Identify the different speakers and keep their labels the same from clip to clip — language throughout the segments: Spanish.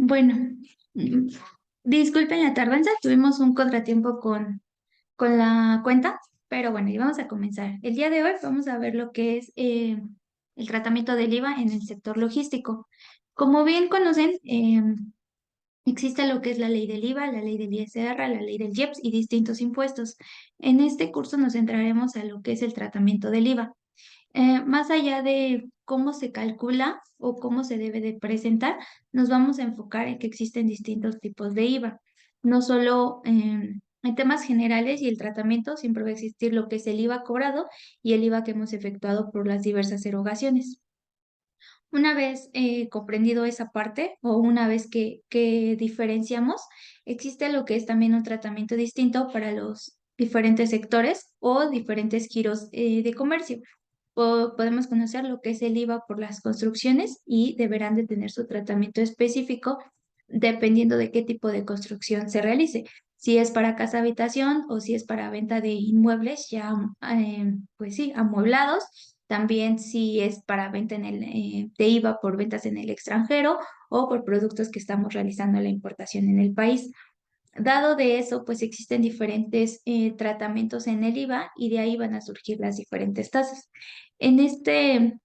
Speaker 1: Bueno, mm, disculpen la tardanza, tuvimos un contratiempo con la cuenta, pero bueno, y vamos a comenzar. El día de hoy vamos a ver lo que es el tratamiento del IVA en el sector logístico. Como bien conocen, existe lo que es la ley del IVA, la ley del ISR, la ley del IEPS y distintos impuestos. En este curso nos centraremos a lo que es el tratamiento del IVA. Más allá de cómo se calcula o cómo se debe de presentar, nos vamos a enfocar en que existen distintos tipos de IVA. No solo en temas generales y el tratamiento, siempre va a existir lo que es el IVA cobrado y el IVA que hemos efectuado por las diversas erogaciones. Una vez comprendido esa parte o una vez que diferenciamos, existe lo que es también un tratamiento distinto para los diferentes sectores o diferentes giros de comercio. Podemos conocer lo que es el IVA por las construcciones y deberán de tener su tratamiento específico dependiendo de qué tipo de construcción se realice. Si es para casa habitación o si es para venta de inmuebles ya, pues sí, amueblados. También si es para venta de IVA por ventas en el extranjero o por productos que estamos realizando la importación en el país. Dado de eso, pues existen diferentes tratamientos en el IVA y de ahí van a surgir las diferentes tasas. En este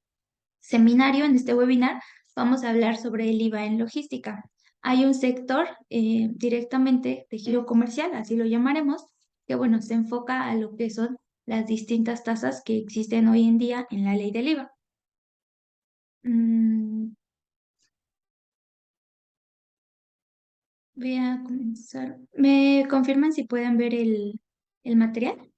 Speaker 1: seminario, en este webinar, vamos a hablar sobre el IVA en logística. Hay un sector directamente de giro comercial, así lo llamaremos, que bueno, se enfoca a lo que son las distintas tasas que existen hoy en día en la ley del IVA. Mm, Voy a comenzar. ¿Me confirman si pueden ver el material?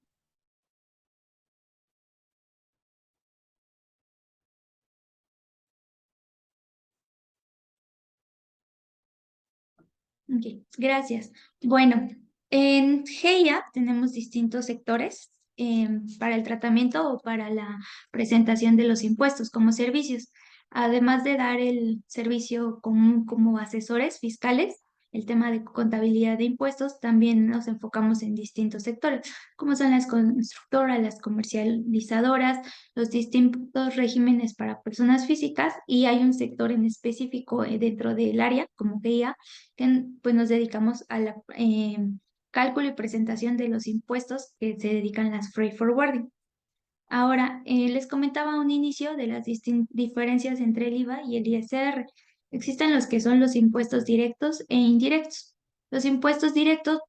Speaker 1: Ok, gracias. Bueno, en GEIA tenemos distintos sectores para el tratamiento o para la presentación de los impuestos como servicios. Además de dar el servicio común como asesores fiscales, el tema de contabilidad de impuestos, también nos enfocamos en distintos sectores, como son las constructoras, las comercializadoras, los distintos regímenes para personas físicas y hay un sector en específico dentro del área como GEIA que pues nos dedicamos a la cálculo y presentación de los impuestos que se dedican las freight forwarding. Ahora, les comentaba a un inicio de las diferencias entre el IVA y el ISR. Existen los que son los impuestos directos e indirectos. Los impuestos directos,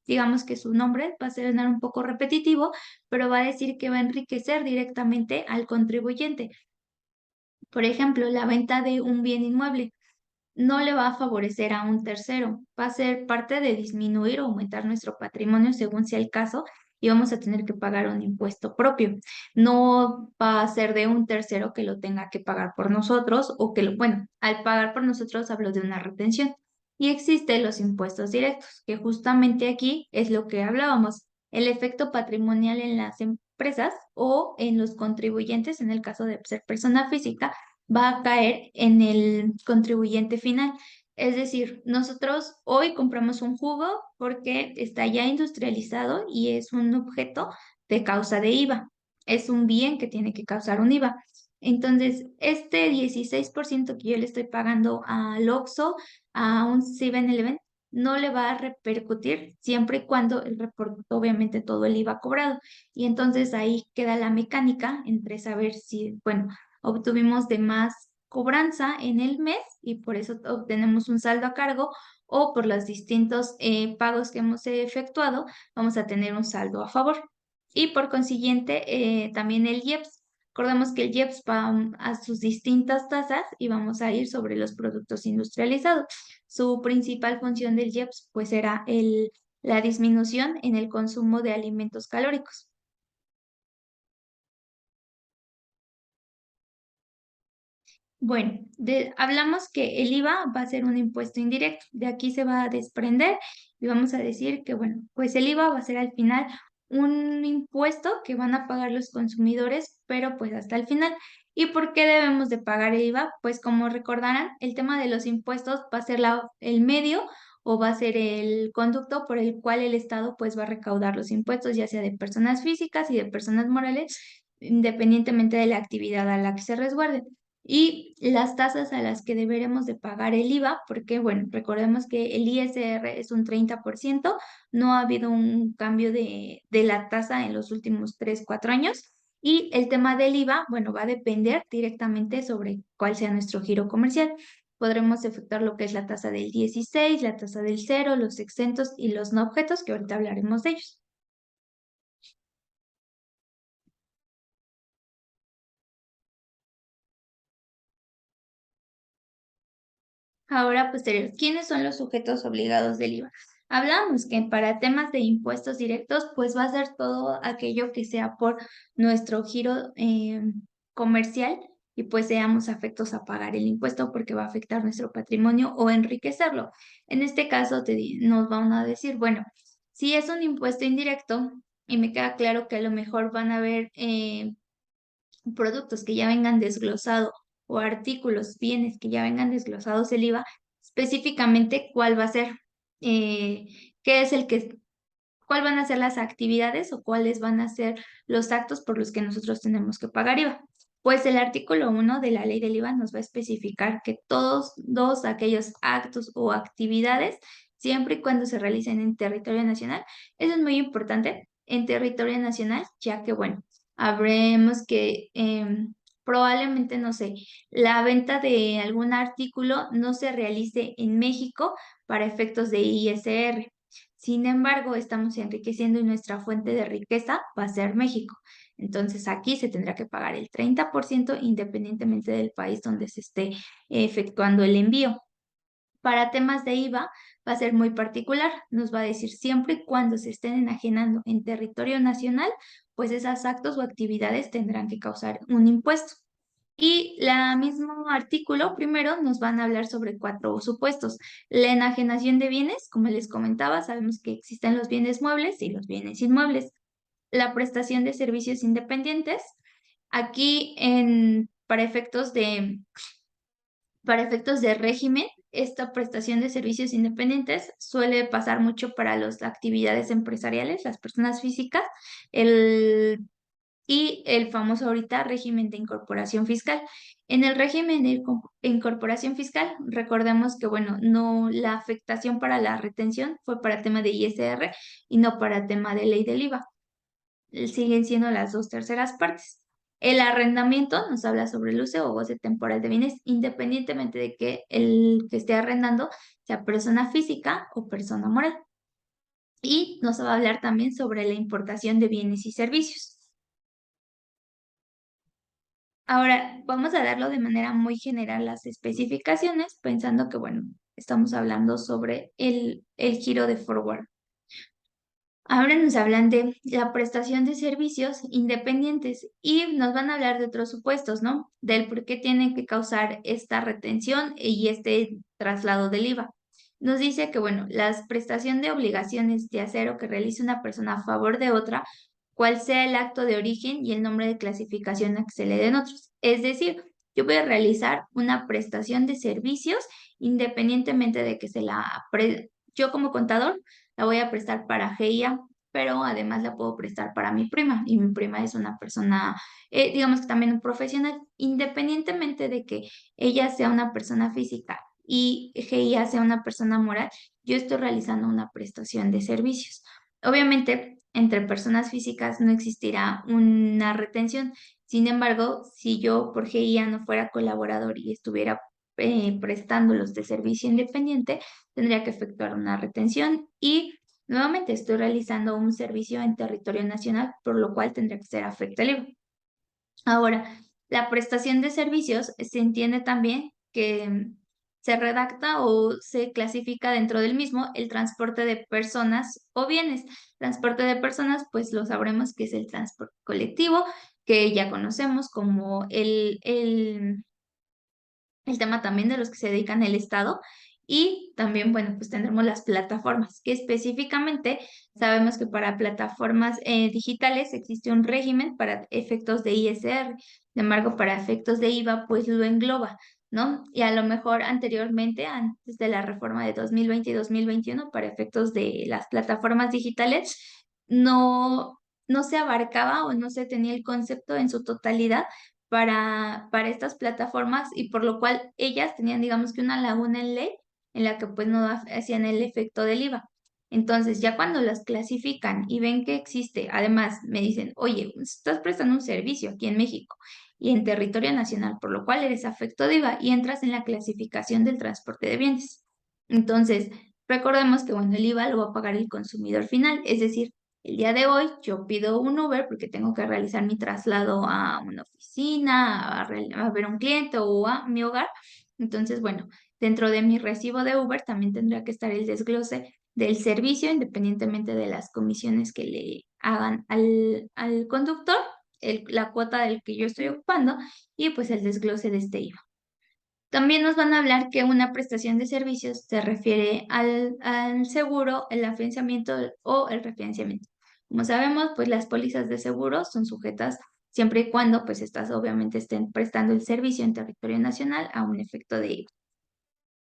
Speaker 1: digamos que su nombre va a sonar un poco repetitivo, pero va a decir que va a enriquecer directamente al contribuyente. Por ejemplo, la venta de un bien inmueble no le va a favorecer a un tercero, va a ser parte de disminuir o aumentar nuestro patrimonio según sea el caso y vamos a tener que pagar un impuesto propio. No va a ser de un tercero que lo tenga que pagar por nosotros o que bueno, al pagar por nosotros hablo de una retención. Y existen los impuestos directos, que justamente aquí es lo que hablábamos, el efecto patrimonial en las empresas o en los contribuyentes, en el caso de ser persona física va a caer en el contribuyente final. Es decir, nosotros hoy compramos un jugo porque está ya industrializado y es un objeto de causa de IVA. Es un bien que tiene que causar un IVA. Entonces, este 16% que yo le estoy pagando al Oxxo, a un 7-Eleven, no le va a repercutir siempre y cuando el reporte, obviamente, todo el IVA cobrado. Y entonces ahí queda la mecánica entre saber si, bueno, obtuvimos de más cobranza en el mes y por eso obtenemos un saldo a cargo o por los distintos pagos que hemos efectuado, vamos a tener un saldo a favor. Y por consiguiente, también el IEPS. Recordemos que el IEPS va a sus distintas tasas y vamos a ir sobre los productos industrializados. Su principal función del IEPS pues era la disminución en el consumo de alimentos calóricos. Bueno, hablamos que el IVA va a ser un impuesto indirecto. De aquí se va a desprender y vamos a decir que, bueno, pues el IVA va a ser al final un impuesto que van a pagar los consumidores, pero pues hasta el final. ¿Y por qué debemos de pagar el IVA? Pues como recordarán, el tema de los impuestos va a ser el medio o va a ser el conducto por el cual el Estado pues va a recaudar los impuestos, ya sea de personas físicas y de personas morales, independientemente de la actividad a la que se resguarden. y las tasas a las que deberemos de pagar el IVA, porque bueno, recordemos que el ISR es un 30%, no ha habido un cambio de la tasa en los últimos 3, 4 años. Y el tema del IVA, bueno, va a depender directamente sobre cuál sea nuestro giro comercial. Podremos efectuar lo que es la tasa del 16, la tasa del cero, los exentos y los no objetos, que ahorita hablaremos de ellos. Ahora, posterior, ¿quiénes son los sujetos obligados del IVA? Hablamos que para temas de impuestos directos, pues va a ser todo aquello que sea por nuestro giro comercial y pues seamos afectos a pagar el impuesto porque va a afectar nuestro patrimonio o enriquecerlo. En este caso, nos van a decir, bueno, si es un impuesto indirecto, y me queda claro que a lo mejor van a haber productos que ya vengan desglosados o artículos, bienes que ya vengan desglosados el IVA, específicamente cuál va a ser, eh, qué es el que, cuál van a ser las actividades o cuáles van a ser los actos por los que nosotros tenemos que pagar IVA. Pues el artículo 1 de la ley del IVA nos va a especificar que todos aquellos actos o actividades, siempre y cuando se realicen en territorio nacional, eso es muy importante, en territorio nacional, ya que, bueno, habremos que probablemente, no sé, la venta de algún artículo no se realice en México para efectos de ISR. Sin embargo, estamos enriqueciendo y nuestra fuente de riqueza va a ser México. Entonces aquí se tendrá que pagar el 30% independientemente del país donde se esté efectuando el envío. Para temas de IVA va a ser muy particular. Nos va a decir siempre y cuando se estén enajenando en territorio nacional, pues esos actos o actividades tendrán que causar un impuesto. Y la mismo artículo primero nos van a hablar sobre 4 supuestos. La enajenación de bienes, como les comentaba, sabemos que existen los bienes muebles y los bienes inmuebles. La prestación de servicios independientes. Aquí para efectos de régimen, esta prestación de servicios independientes suele pasar mucho para las actividades empresariales, las personas físicas, el y el famoso ahorita régimen de incorporación fiscal. En el régimen de incorporación fiscal, recordemos que, bueno, no, la afectación para la retención fue para tema de ISR y no para tema de ley del IVA. Siguen siendo las 2/3 partes. El arrendamiento nos habla sobre el uso o goce temporal de bienes, independientemente de que el que esté arrendando sea persona física o persona moral. Y nos va a hablar también sobre la importación de bienes y servicios. Ahora, vamos a darlo de manera muy general las especificaciones, pensando que, bueno, estamos hablando sobre el giro de forward. Ahora nos hablan de la prestación de servicios independientes y nos van a hablar de otros supuestos, ¿no? Del por qué tienen que causar esta retención y este traslado del IVA. Nos dice que, bueno, la prestación de obligaciones de acero que realice una persona a favor de otra, cual sea el acto de origen y el nombre de clasificación a que se le den otros. Es decir, yo voy a realizar una prestación de servicios independientemente de que yo como contador la voy a prestar para GIA, pero además la puedo prestar para mi prima y mi prima es una persona, digamos que también un profesional, independientemente de que ella sea una persona física y GIA sea una persona moral, yo estoy realizando una prestación de servicios. Obviamente, entre personas físicas no existirá una retención. Sin embargo, si yo por GIA no fuera colaborador y estuviera prestándolos de servicio independiente, tendría que efectuar una retención y nuevamente estoy realizando un servicio en territorio nacional, por lo cual tendría que ser afecto libre. Ahora, la prestación de servicios se entiende también que se redacta o se clasifica dentro del mismo el transporte de personas o bienes. Transporte de personas, pues lo sabremos que es el transporte colectivo, que ya conocemos como el tema también de los que se dedican al Estado. Y también, bueno, pues tendremos las plataformas, que específicamente sabemos que para plataformas digitales existe un régimen para efectos de ISR, sin embargo, para efectos de IVA, pues lo engloba, ¿no? Y a lo mejor anteriormente, antes de la reforma de 2020 y 2021, para efectos de las plataformas digitales, no, no se abarcaba o no se tenía el concepto en su totalidad para estas plataformas y por lo cual ellas tenían, digamos que una laguna en ley en la que pues no hacían el efecto del IVA. Entonces, ya cuando las clasifican y ven que existe, además me dicen, oye, estás prestando un servicio aquí en México y en territorio nacional, por lo cual eres afecto de IVA y entras en la clasificación del transporte de bienes. Entonces, recordemos que, bueno, el IVA lo va a pagar el consumidor final, es decir, el día de hoy yo pido un Uber porque tengo que realizar mi traslado a una oficina, a ver a un cliente o a mi hogar. Entonces, bueno, dentro de mi recibo de Uber también tendrá que estar el desglose del servicio, independientemente de las comisiones que le hagan al conductor, la cuota del que yo estoy ocupando y pues el desglose de este IVA. También nos van a hablar que una prestación de servicios se refiere al seguro, el afianzamiento o el refinanciamiento. Como sabemos, pues las pólizas de seguro son sujetas siempre y cuando pues estas obviamente estén prestando el servicio en territorio nacional a un efecto de IVA.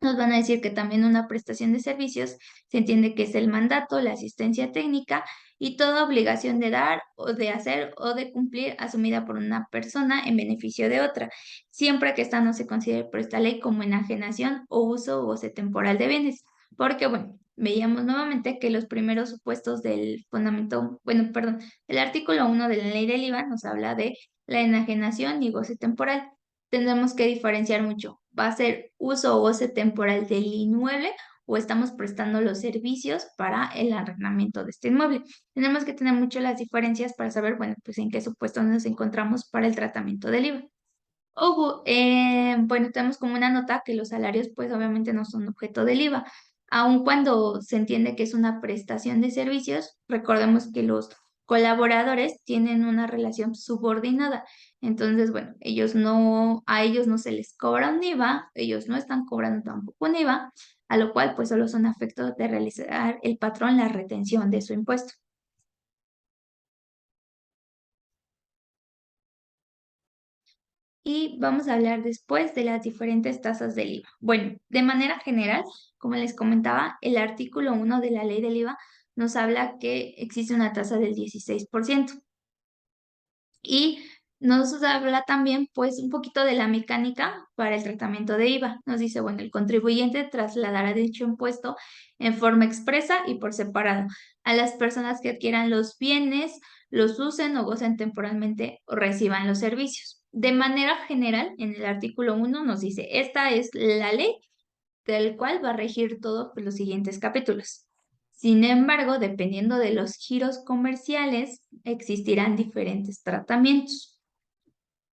Speaker 1: Nos van a decir que también una prestación de servicios se entiende que es el mandato, la asistencia técnica y toda obligación de dar o de hacer o de cumplir asumida por una persona en beneficio de otra, siempre que esta no se considere por esta ley como enajenación o uso o goce temporal de bienes. Porque, bueno, veíamos nuevamente que los primeros supuestos del fundamento, bueno, perdón, el artículo 1 de la ley del IVA nos habla de la enajenación y goce temporal. Tendremos que diferenciar mucho. ¿Va a ser uso o goce temporal del inmueble o estamos prestando los servicios para el arrendamiento de este inmueble? Tenemos que tener mucho las diferencias para saber, bueno, pues en qué supuesto nos encontramos para el tratamiento del IVA. Bueno, tenemos como una nota que los salarios pues obviamente no son objeto del IVA. Aun cuando se entiende que es una prestación de servicios, recordemos que los colaboradores tienen una relación subordinada. Entonces, bueno, a ellos no se les cobra un IVA, ellos no están cobrando tampoco un IVA, a lo cual pues solo son afectos de realizar el patrón la retención de su impuesto. Y vamos a hablar después de las diferentes tasas del IVA. Bueno, de manera general, como les comentaba, el artículo 1 de la ley del IVA nos habla que existe una tasa del 16%. Y nos habla también, pues, un poquito de la mecánica para el tratamiento de IVA. Nos dice, bueno, el contribuyente trasladará dicho impuesto en forma expresa y por separado a las personas que adquieran los bienes, los usen o gocen temporalmente o reciban los servicios. De manera general, en el artículo 1 nos dice, esta es la ley del cual va a regir todos los siguientes capítulos. Sin embargo, dependiendo de los giros comerciales, existirán diferentes tratamientos.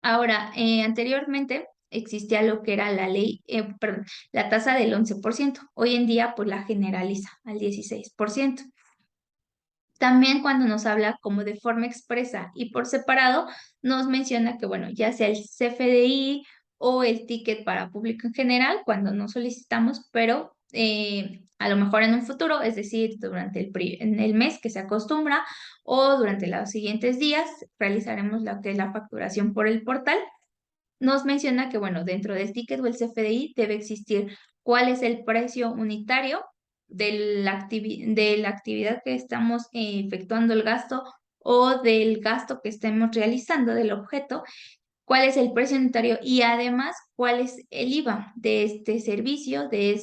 Speaker 1: Ahora, anteriormente existía lo que era la ley, perdón, la tasa del 11%. Hoy en día, pues la generaliza al 16%. También cuando nos habla como de forma expresa y por separado, nos menciona que, bueno, ya sea el CFDI o el ticket para público en general, cuando no solicitamos, pero a lo mejor en un futuro, es decir, durante en el mes que se acostumbra o durante los siguientes días, realizaremos lo que es la facturación por el portal. Nos menciona que, bueno, dentro del ticket o el CFDI debe existir cuál es el precio unitario de la actividad que estamos efectuando el gasto o del gasto que estemos realizando del objeto, cuál es el precio unitario y además cuál es el IVA de este servicio, de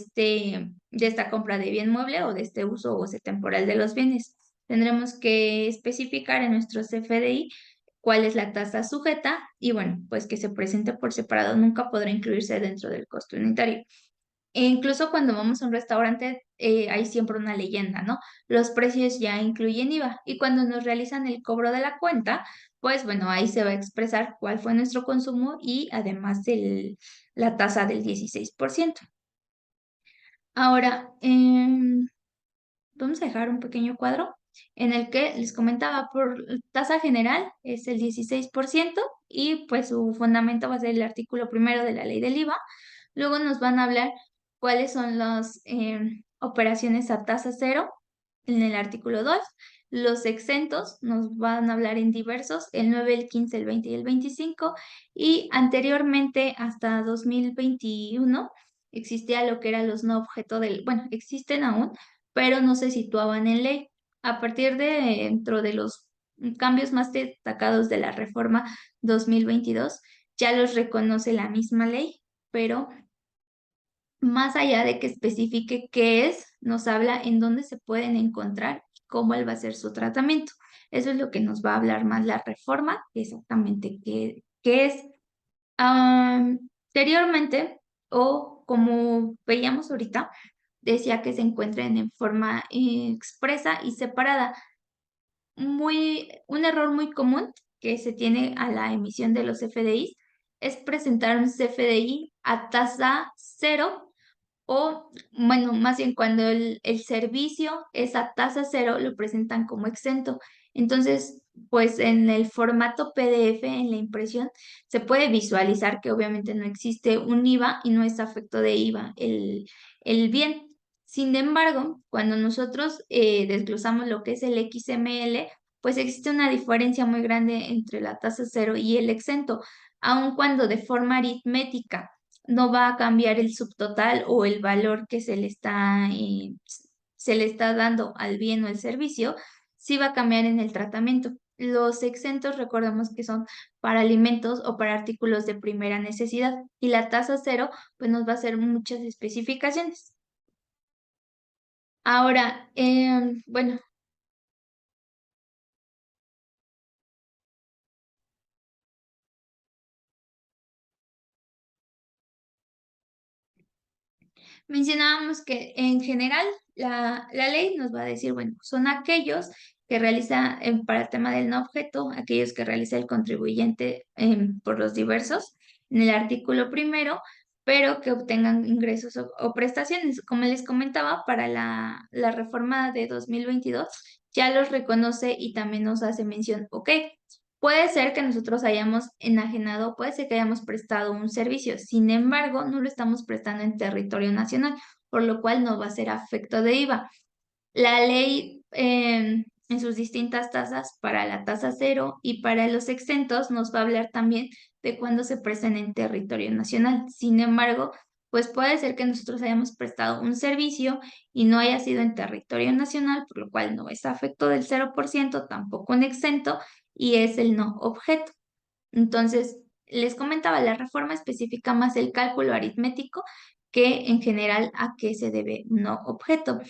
Speaker 1: esta compra de bien mueble o de este uso o goce temporal de los bienes. Tendremos que especificar en nuestro CFDI cuál es la tasa sujeta y bueno, pues que se presente por separado nunca podrá incluirse dentro del costo unitario. E incluso cuando vamos a un restaurante, hay siempre una leyenda, ¿no? Los precios ya incluyen IVA y cuando nos realizan el cobro de la cuenta, pues bueno, ahí se va a expresar cuál fue nuestro consumo y además la tasa del 16%. Ahora, vamos a dejar un pequeño cuadro en el que les comentaba por tasa general es el 16% y pues su fundamento va a ser el artículo primero de la ley del IVA. Luego nos van a hablar cuáles son las operaciones a tasa cero en el artículo 2. Los exentos nos van a hablar en diversos, el 9, el 15, el 20 y el 25. Y anteriormente, hasta 2021, existía lo que eran los no objeto del, bueno, existen aún, pero no se situaban en ley. A partir de dentro de los cambios más destacados de la reforma 2022, ya los reconoce la misma ley, pero más allá de que especifique qué es, nos habla en dónde se pueden encontrar y cómo él va a ser su tratamiento. Eso es lo que nos va a hablar más la reforma, exactamente qué es. Anteriormente, o como veíamos ahorita, decía que se encuentren en forma expresa y separada. Un error muy común que se tiene a la emisión de los CFDIs es presentar un CFDI a tasa cero o, bueno, más bien cuando el servicio es a tasa cero, lo presentan como exento. Entonces, pues en el formato PDF, en la impresión, se puede visualizar que obviamente no existe un IVA y no es afecto de IVA el bien. Sin embargo, cuando nosotros desglosamos lo que es el XML, pues existe una diferencia muy grande entre la tasa cero y el exento, aun cuando de forma aritmética no va a cambiar el subtotal o el valor que se le está dando al bien o el servicio, sí va a cambiar en el tratamiento. Los exentos, recordemos que son para alimentos o para artículos de primera necesidad y la tasa cero, pues nos va a hacer muchas especificaciones. Ahora, bueno, mencionábamos que en general la ley nos va a decir, bueno, son aquellos que realiza para el tema del no objeto, aquellos que realiza el contribuyente por los diversos en el artículo primero, pero que obtengan ingresos o prestaciones. Como les comentaba, para la reforma de 2022 ya los reconoce y también nos hace mención, ok, puede ser que nosotros hayamos enajenado, puede ser que hayamos prestado un servicio, sin embargo, no lo estamos prestando en territorio nacional, por lo cual no va a ser afecto de IVA. La ley en sus distintas tasas, para la tasa cero y para los exentos, nos va a hablar también de cuándo se prestan en territorio nacional. Sin embargo, pues puede ser que nosotros hayamos prestado un servicio y no haya sido en territorio nacional, por lo cual no es afecto del 0%, tampoco un exento, y es el no objeto. Entonces, les comentaba, la reforma especifica más el cálculo aritmético que en general a qué se debe un no objeto.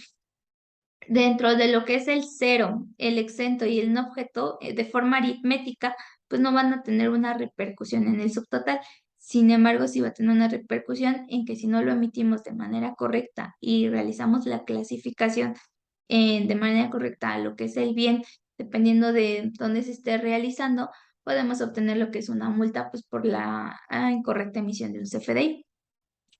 Speaker 1: Dentro de lo que es el cero, el exento y el no objeto, de forma aritmética, pues no van a tener una repercusión en el subtotal. Sin embargo, sí va a tener una repercusión en que si no lo emitimos de manera correcta y realizamos la clasificación de manera correcta a lo que es el bien, dependiendo de dónde se esté realizando, podemos obtener lo que es una multa pues, por la incorrecta emisión de un CFDI.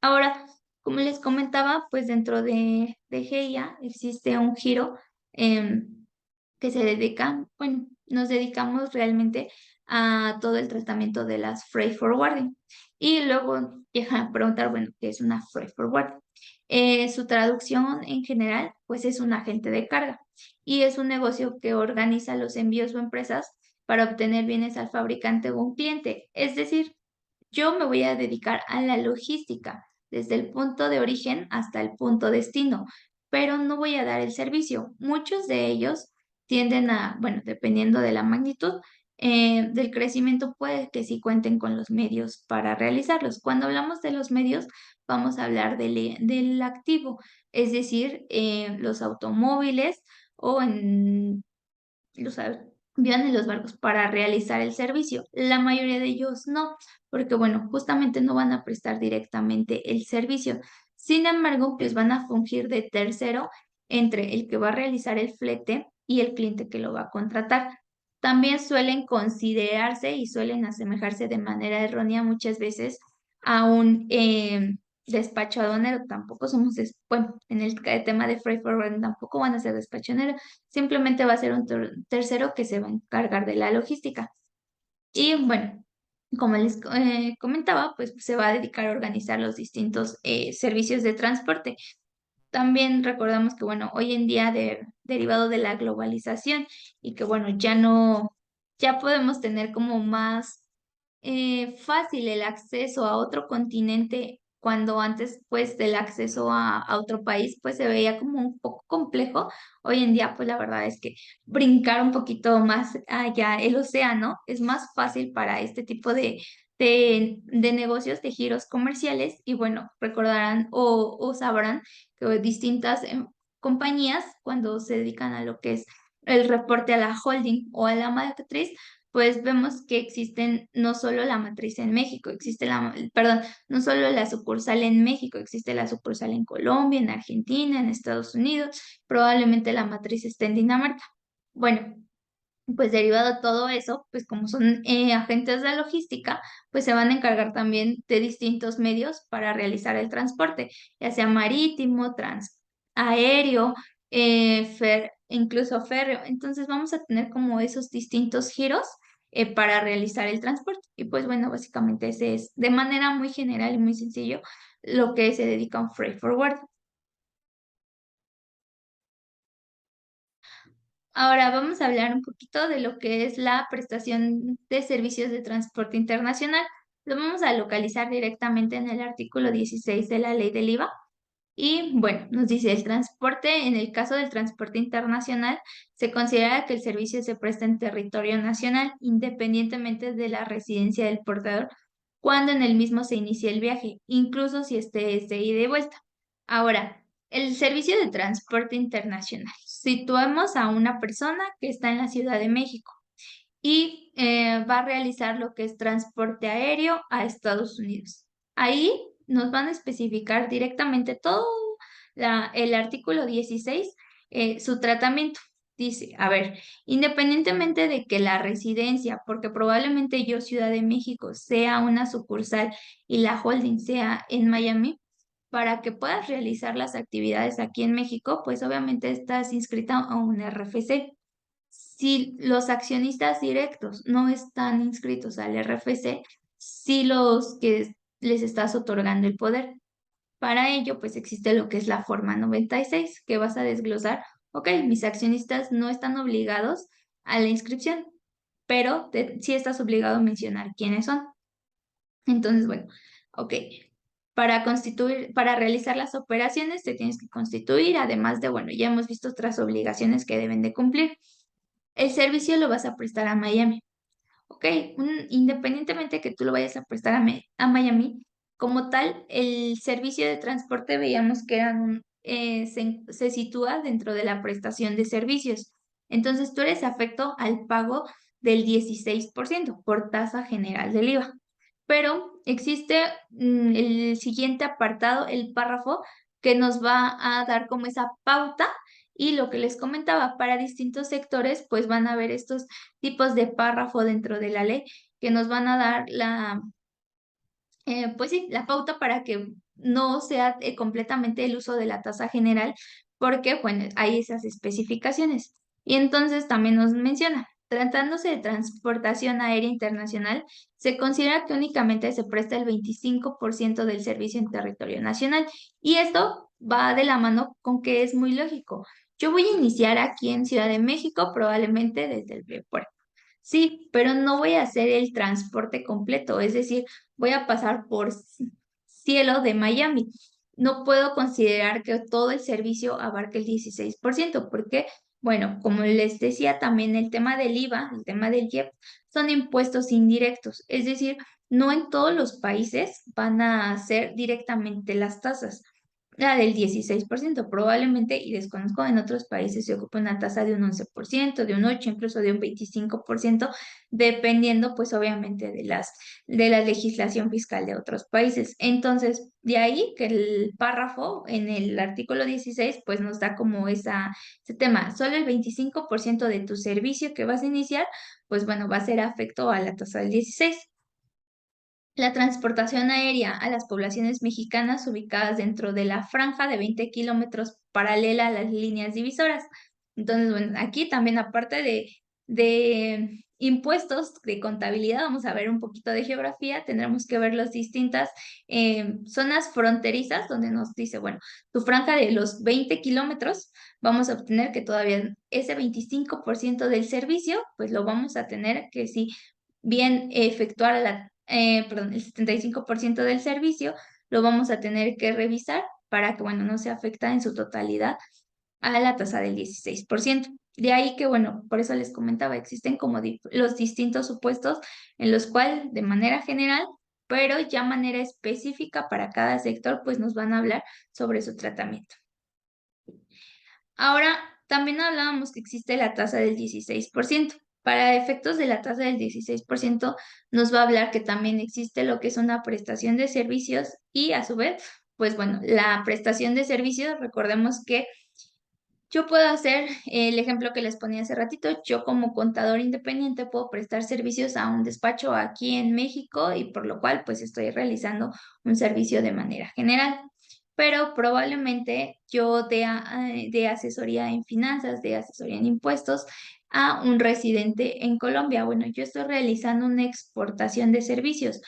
Speaker 1: Ahora, como les comentaba, pues dentro de GEIA existe un giro que se dedica, bueno, nos dedicamos realmente a todo el tratamiento de las freight forwarding. Y luego llegan a preguntar, bueno, ¿qué es una freight forwarding? Su traducción en general, pues es un agente de carga y es un negocio que organiza los envíos o empresas para obtener bienes al fabricante o un cliente. Es decir, yo me voy a dedicar a la logística, desde el punto de origen hasta el punto destino, pero no voy a dar el servicio. Muchos de ellos tienden a, bueno, dependiendo de la magnitud del crecimiento, puede que sí cuenten con los medios para realizarlos. Cuando hablamos de los medios, vamos a hablar del activo, es decir, los automóviles o en los aviones y los barcos para realizar el servicio. La mayoría de ellos no, porque bueno, justamente no van a prestar directamente el servicio. Sin embargo, pues van a fungir de tercero entre el que va a realizar el flete y el cliente que lo va a contratar. También suelen considerarse y suelen asemejarse de manera errónea muchas veces a un despacho aduanero. Tampoco somos, bueno, en el tema de freight forwarding tampoco van a ser despachonero, simplemente va a ser un tercero que se va a encargar de la logística. Y bueno, como les comentaba, pues se va a dedicar a organizar los distintos servicios de transporte. También recordamos que, bueno, hoy en día derivado de la globalización y que, bueno, ya podemos tener como más fácil el acceso a otro continente cuando antes, pues, del acceso a otro país, pues, se veía como un poco complejo. Hoy en día, pues, la verdad es que brincar un poquito más allá el océano es más fácil para este tipo de negocios, de giros comerciales, y bueno, recordarán o sabrán que distintas compañías, cuando se dedican a lo que es el reporte a la holding o a la matriz, pues vemos que existen no solo la matriz en México, existe perdón, no solo la sucursal en México, existe la sucursal en Colombia, en Argentina, en Estados Unidos, probablemente la matriz esté en Dinamarca. Bueno, pues derivado de todo eso, pues como son agentes de logística, pues se van a encargar también de distintos medios para realizar el transporte, ya sea marítimo, aéreo, incluso férreo. Entonces vamos a tener como esos distintos giros para realizar el transporte. Y pues bueno, básicamente ese es de manera muy general y muy sencillo lo que se dedica a un freight forward. Ahora vamos a hablar un poquito de lo que es la prestación de servicios de transporte internacional. Lo vamos a localizar directamente en el artículo 16 de la ley del IVA. Y bueno, nos dice el transporte, en el caso del transporte internacional, se considera que el servicio se presta en territorio nacional, independientemente de la residencia del portador, cuando en el mismo se inicia el viaje, incluso si este es de ida y vuelta. Ahora, el servicio de transporte internacional. Situamos a una persona que está en la Ciudad de México y va a realizar lo que es transporte aéreo a Estados Unidos. Ahí nos van a especificar directamente todo el artículo 16, su tratamiento. Dice, a ver, independientemente de que la residencia, porque probablemente yo, Ciudad de México, sea una sucursal y la holding sea en Miami, para que puedas realizar las actividades aquí en México, pues obviamente estás inscrita a un RFC. Si los accionistas directos no están inscritos al RFC, sí los que les estás otorgando el poder. Para ello, pues existe lo que es la forma 96, que vas a desglosar, ok, mis accionistas no están obligados a la inscripción, pero sí estás obligado a mencionar quiénes son. Entonces, bueno, ok. Para realizar las operaciones te tienes que constituir, además de, bueno, ya hemos visto otras obligaciones que deben de cumplir. El servicio lo vas a prestar a Miami. Ok, independientemente que tú lo vayas a prestar a Miami, como tal, el servicio de transporte veíamos que se sitúa dentro de la prestación de servicios. Entonces, tú eres afecto al pago del 16% por tasa general del IVA. Pero existe el siguiente apartado, el párrafo, que nos va a dar como esa pauta y lo que les comentaba, para distintos sectores, pues van a haber estos tipos de párrafo dentro de la ley que nos van a dar pues sí, la pauta para que no sea completamente el uso de la tasa general, porque, bueno, hay esas especificaciones. Y entonces también nos menciona, tratándose de transportación aérea internacional, se considera que únicamente se presta el 25% del servicio en territorio nacional. Y esto va de la mano con que es muy lógico. Yo voy a iniciar aquí en Ciudad de México, probablemente desde el aeropuerto. Sí, pero no voy a hacer el transporte completo, es decir, voy a pasar por cielo de Miami. No puedo considerar que todo el servicio abarque el 16%, porque, bueno, como les decía también, el tema del IVA, el tema del IEP, son impuestos indirectos, es decir, no en todos los países van a hacer directamente las tasas. La del 16% probablemente, y desconozco, en otros países se ocupa una tasa de un 11%, de un 8%, incluso de un 25%, dependiendo pues obviamente de la legislación fiscal de otros países. Entonces, de ahí que el párrafo en el artículo 16 pues nos da como ese tema, solo el 25% de tu servicio que vas a iniciar, pues bueno, va a ser afecto a la tasa del 16%. La transportación aérea a las poblaciones mexicanas ubicadas dentro de la franja de 20 kilómetros paralela a las líneas divisoras. Entonces, bueno, aquí también aparte de impuestos, de contabilidad, vamos a ver un poquito de geografía, tendremos que ver las distintas zonas fronterizas donde nos dice, bueno, tu franja de los 20 kilómetros, vamos a obtener que todavía ese 25% del servicio, pues lo vamos a tener que sí bien efectuar perdón, el 75% del servicio, lo vamos a tener que revisar para que, bueno, no se afecta en su totalidad a la tasa del 16%. De ahí que, bueno, por eso les comentaba, existen como los distintos supuestos en los cuales, de manera general, pero ya manera específica para cada sector, pues nos van a hablar sobre su tratamiento. Ahora, también hablábamos que existe la tasa del 16%. Para efectos de la tasa del 16%, nos va a hablar que también existe lo que es una prestación de servicios y a su vez, pues bueno, la prestación de servicios, recordemos que yo puedo hacer el ejemplo que les ponía hace ratito. Yo como contador independiente puedo prestar servicios a un despacho aquí en México y por lo cual pues estoy realizando un servicio de manera general. Pero probablemente yo dé asesoría en finanzas, de asesoría en impuestos a un residente en Colombia. Bueno, yo estoy realizando una exportación de servicios.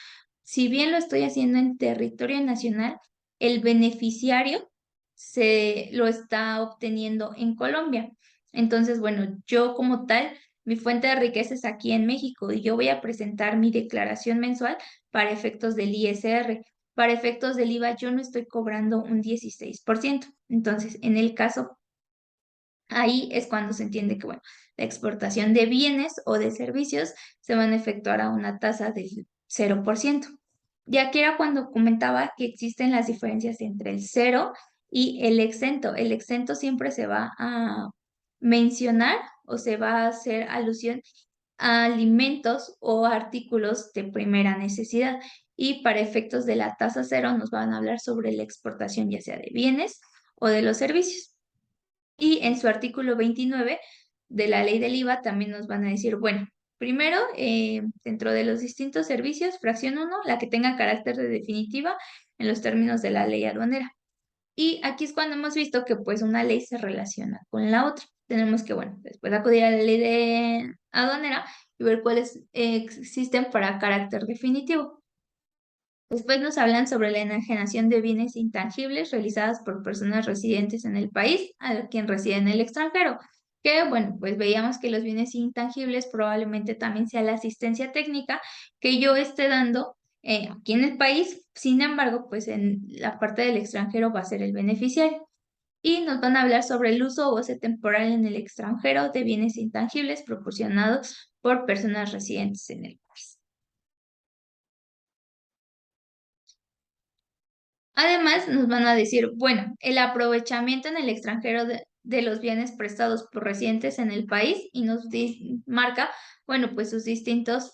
Speaker 1: Si bien lo estoy haciendo en territorio nacional, el beneficiario se lo está obteniendo en Colombia. Entonces, bueno, yo como tal, mi fuente de riqueza es aquí en México y yo voy a presentar mi declaración mensual para efectos del ISR. Para efectos del IVA, yo no estoy cobrando un 16%. Entonces, en el caso, ahí es cuando se entiende que, bueno, la exportación de bienes o de servicios se van a efectuar a una tasa del 0%. Y aquí era cuando comentaba que existen las diferencias entre el cero y el exento. El exento siempre se va a mencionar o se va a hacer alusión a alimentos o artículos de primera necesidad. Y para efectos de la tasa cero nos van a hablar sobre la exportación ya sea de bienes o de los servicios. Y en su artículo 29 de la ley del IVA también nos van a decir, bueno, primero, dentro de los distintos servicios, fracción uno, la que tenga carácter de definitiva en los términos de la ley aduanera. Y aquí es cuando hemos visto que pues una ley se relaciona con la otra. Tenemos que, bueno, después acudir a la ley de aduanera y ver cuáles existen para carácter definitivo. Después nos hablan sobre la enajenación de bienes intangibles realizadas por personas residentes en el país a quien reside en el extranjero. Que bueno, pues veíamos que los bienes intangibles probablemente también sea la asistencia técnica que yo esté dando aquí en el país. Sin embargo, pues en la parte del extranjero va a ser el beneficiario. Y nos van a hablar sobre el uso o goce temporal en el extranjero de bienes intangibles proporcionados por personas residentes en el país. Además, nos van a decir, bueno, el aprovechamiento en el extranjero de los bienes prestados por residentes en el país y nos marca, bueno, pues sus distintos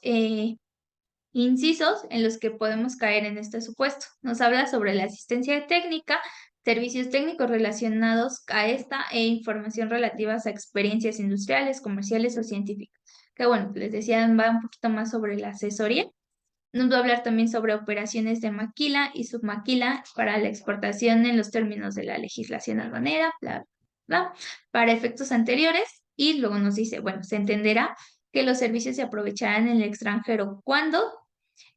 Speaker 1: incisos en los que podemos caer en este supuesto. Nos habla sobre la asistencia técnica, servicios técnicos relacionados a esta e información relativas a experiencias industriales, comerciales o científicas. Que bueno, les decía, va un poquito más sobre la asesoría. Nos va a hablar también sobre operaciones de maquila y submaquila para la exportación en los términos de la legislación aduanera, bla, bla, para efectos anteriores. Y luego nos dice, bueno, se entenderá que los servicios se aprovecharán en el extranjero cuando,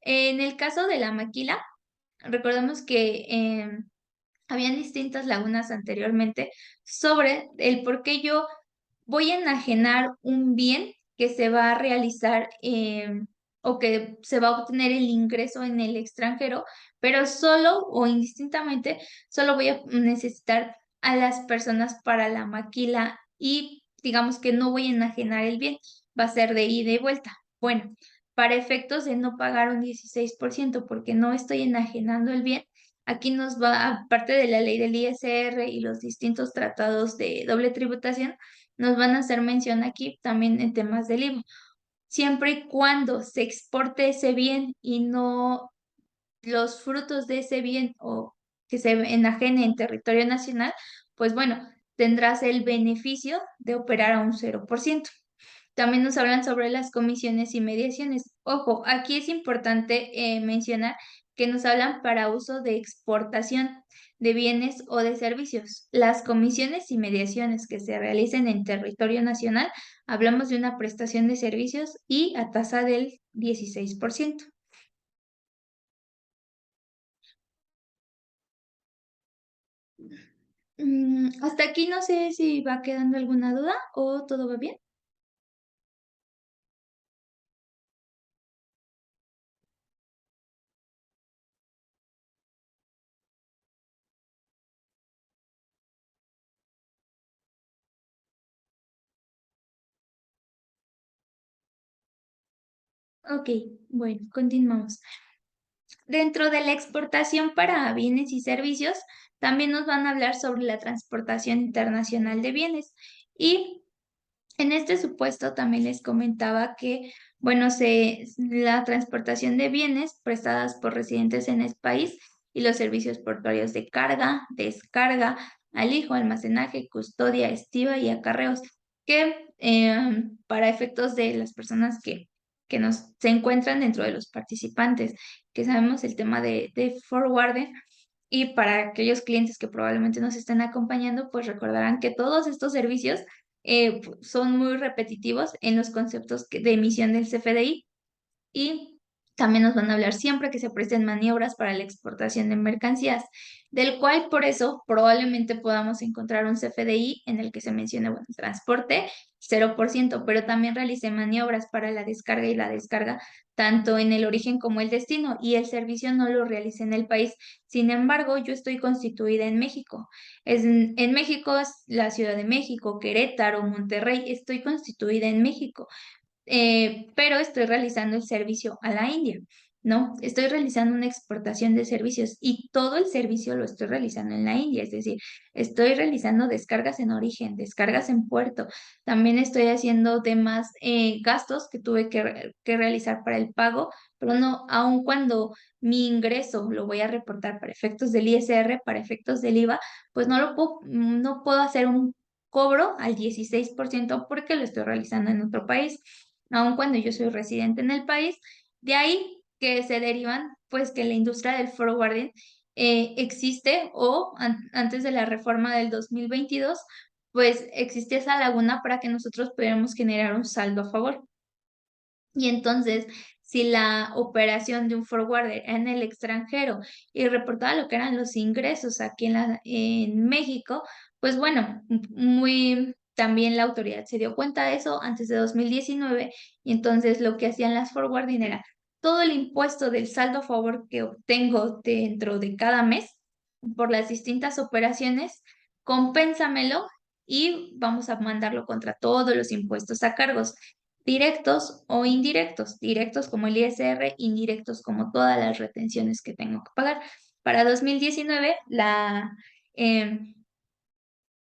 Speaker 1: en el caso de la maquila, recordemos que habían distintas lagunas anteriormente sobre el por qué yo voy a enajenar un bien que se va a realizar o que se va a obtener el ingreso en el extranjero, pero solo o indistintamente, solo voy a necesitar a las personas para la maquila y digamos que no voy a enajenar el bien, va a ser de ida y vuelta. Bueno, para efectos de no pagar un 16% porque no estoy enajenando el bien. Aquí nos va, aparte de la ley del ISR y los distintos tratados de doble tributación, nos van a hacer mención aquí también en temas del IVA. Siempre y cuando se exporte ese bien y no los frutos de ese bien o que se enajene en territorio nacional, pues bueno, tendrás el beneficio de operar a un 0%. También nos hablan sobre las comisiones y mediaciones. Ojo, aquí es importante mencionar que nos hablan para uso de exportación de bienes o de servicios. Las comisiones y mediaciones que se realicen en territorio nacional, hablamos de una prestación de servicios y a tasa del 16%. Hasta aquí no sé si va quedando alguna duda o todo va bien. Ok, bueno, continuamos. Dentro de la exportación para bienes y servicios, también nos van a hablar sobre la transportación internacional de bienes. Y en este supuesto también les comentaba que, bueno, la transportación de bienes prestadas por residentes en el país y los servicios portuarios de carga, descarga, alijo, almacenaje, custodia, estiva y acarreos, que para efectos de las personas que se encuentran dentro de los participantes, que sabemos el tema de forwarding, y para aquellos clientes que probablemente nos estén acompañando, pues recordarán que todos estos servicios son muy repetitivos en los conceptos de emisión del CFDI, y también nos van a hablar siempre que se presten maniobras para la exportación de mercancías, del cual por eso probablemente podamos encontrar un CFDI en el que se mencione, bueno, transporte 0%, pero también realicé maniobras para la descarga y la descarga tanto en el origen como el destino, y el servicio no lo realicé en el país. Sin embargo, yo estoy constituida en México. En México, es la Ciudad de México, Querétaro, Monterrey, estoy constituida en México, pero estoy realizando el servicio a la India, ¿no? Estoy realizando una exportación de servicios y todo el servicio lo estoy realizando en la India, es decir, estoy realizando descargas en origen, descargas en puerto, también estoy haciendo demás gastos que tuve que realizar para el pago, pero no, aun cuando mi ingreso lo voy a reportar para efectos del ISR, para efectos del IVA, pues no puedo hacer un cobro al 16% porque lo estoy realizando en otro país, aun cuando yo soy residente en el país. De ahí que se derivan, pues, que la industria del forwarding existe, o antes de la reforma del 2022, pues existe esa laguna para que nosotros pudiéramos generar un saldo a favor. Y entonces, si la operación de un forwarder en el extranjero y reportaba lo que eran los ingresos aquí en México, pues bueno, también la autoridad se dio cuenta de eso antes de 2019, y entonces lo que hacían las forwarding era todo el impuesto del saldo a favor que obtengo dentro de cada mes por las distintas operaciones, compénsamelo y vamos a mandarlo contra todos los impuestos a cargos directos o indirectos, directos como el ISR, indirectos como todas las retenciones que tengo que pagar. Para 2019, em,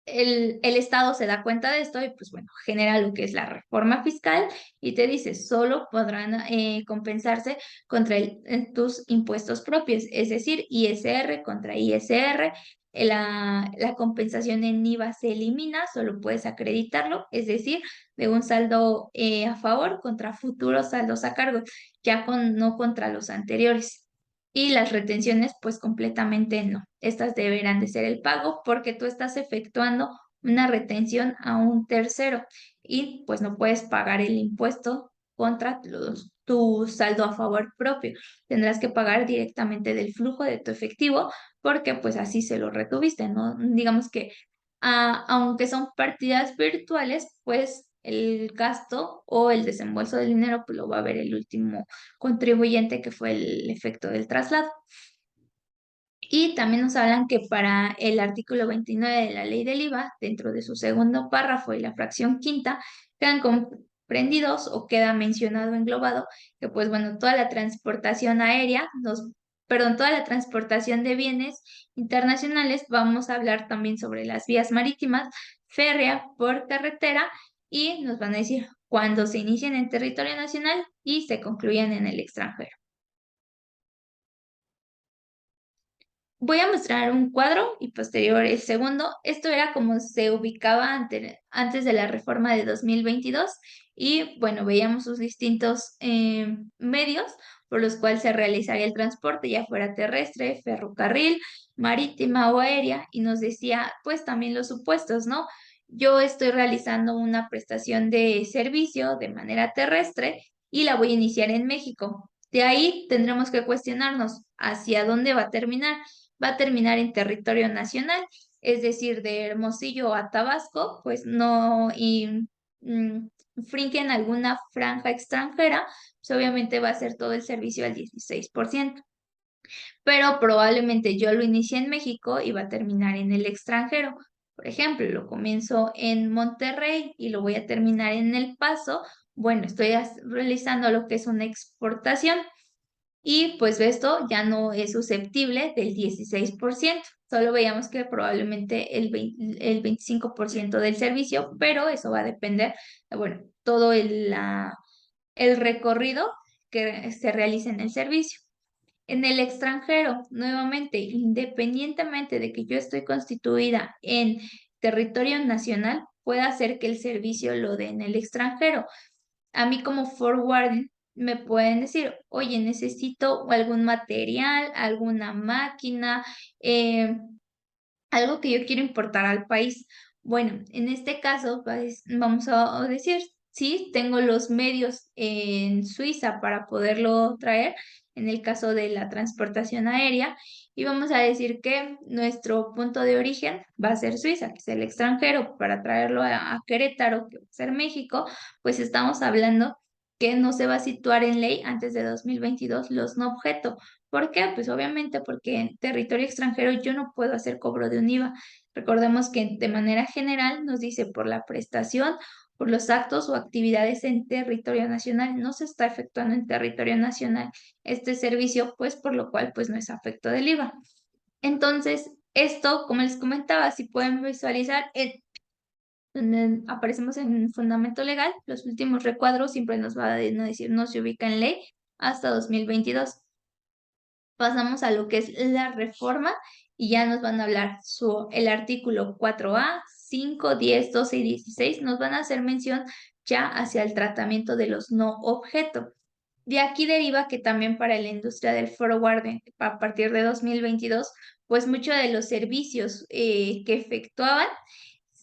Speaker 1: el Estado se da cuenta de esto y pues bueno, genera lo que es la reforma fiscal y te dice, solo podrán compensarse contra tus impuestos propios, es decir, ISR contra ISR. La compensación en IVA se elimina, solo puedes acreditarlo, es decir, de un saldo a favor contra futuros saldos a cargo, no contra los anteriores. Y las retenciones, pues completamente no. Estas deberán de ser el pago porque tú estás efectuando una retención a un tercero y pues no puedes pagar el impuesto contra tu saldo a favor propio. Tendrás que pagar directamente del flujo de tu efectivo porque pues así se lo retuviste, ¿no? Digamos que aunque son partidas virtuales, pues el gasto o el desembolso del dinero pues lo va a ver el último contribuyente, que fue el efecto del traslado. Y también nos hablan que para el artículo 29 de la ley del IVA, dentro de su segundo párrafo y la fracción quinta, quedan comprendidos o queda mencionado, englobado, que pues bueno, toda la transportación aérea, toda la transportación de bienes internacionales, vamos a hablar también sobre las vías marítimas, férrea, por carretera, y nos van a decir cuándo se inician en territorio nacional y se concluyen en el extranjero. Voy a mostrar un cuadro y posterior el segundo. Esto era como se ubicaba antes de la reforma de 2022, y bueno, veíamos sus distintos medios por los cuales se realizaría el transporte, ya fuera terrestre, ferrocarril, marítima o aérea, y nos decía pues también los supuestos, ¿no? Yo estoy realizando una prestación de servicio de manera terrestre y la voy a iniciar en México. De ahí tendremos que cuestionarnos hacia dónde va a terminar. Va a terminar en territorio nacional, es decir, de Hermosillo a Tabasco, pues no mm, infringen alguna franja extranjera, pues obviamente va a ser todo el servicio al 16%, pero probablemente yo lo inicie en México y va a terminar en el extranjero. Por ejemplo, lo comienzo en Monterrey y lo voy a terminar en El Paso, bueno, estoy realizando lo que es una exportación y pues esto ya no es susceptible del 16%. Solo veíamos que probablemente el 25% del servicio, pero eso va a depender, bueno, todo el recorrido que se realice en el servicio. En el extranjero, nuevamente, independientemente de que yo estoy constituida en territorio nacional, puede hacer que el servicio lo dé en el extranjero. A mí como forward me pueden decir, oye, necesito algún material, alguna máquina, eh, algo que yo quiero importar al país. Bueno, en este caso, pues, vamos a decir, sí, tengo los medios en Suiza para poderlo traer, en el caso de la transportación aérea, y vamos a decir que nuestro punto de origen va a ser Suiza, que es el extranjero, para traerlo a Querétaro, que va a ser México, pues estamos hablando que no se va a situar en ley antes de 2022 los no objeto. ¿Por qué? Pues obviamente porque en territorio extranjero yo no puedo hacer cobro de un IVA. Recordemos que de manera general nos dice por la prestación, por los actos o actividades en territorio nacional, no se está efectuando en territorio nacional este servicio, pues por lo cual pues no es afecto del IVA. Entonces, esto, como les comentaba, si pueden visualizar, donde aparecemos en fundamento legal, los últimos recuadros siempre nos va a decir no se ubica en ley hasta 2022. Pasamos a lo que es la reforma y ya nos van a hablar el artículo 4A, 5, 10, 12 y 16 nos van a hacer mención ya hacia el tratamiento de los no objeto. De aquí deriva que también para la industria del forwarding, a partir de 2022, pues muchos de los servicios que efectuaban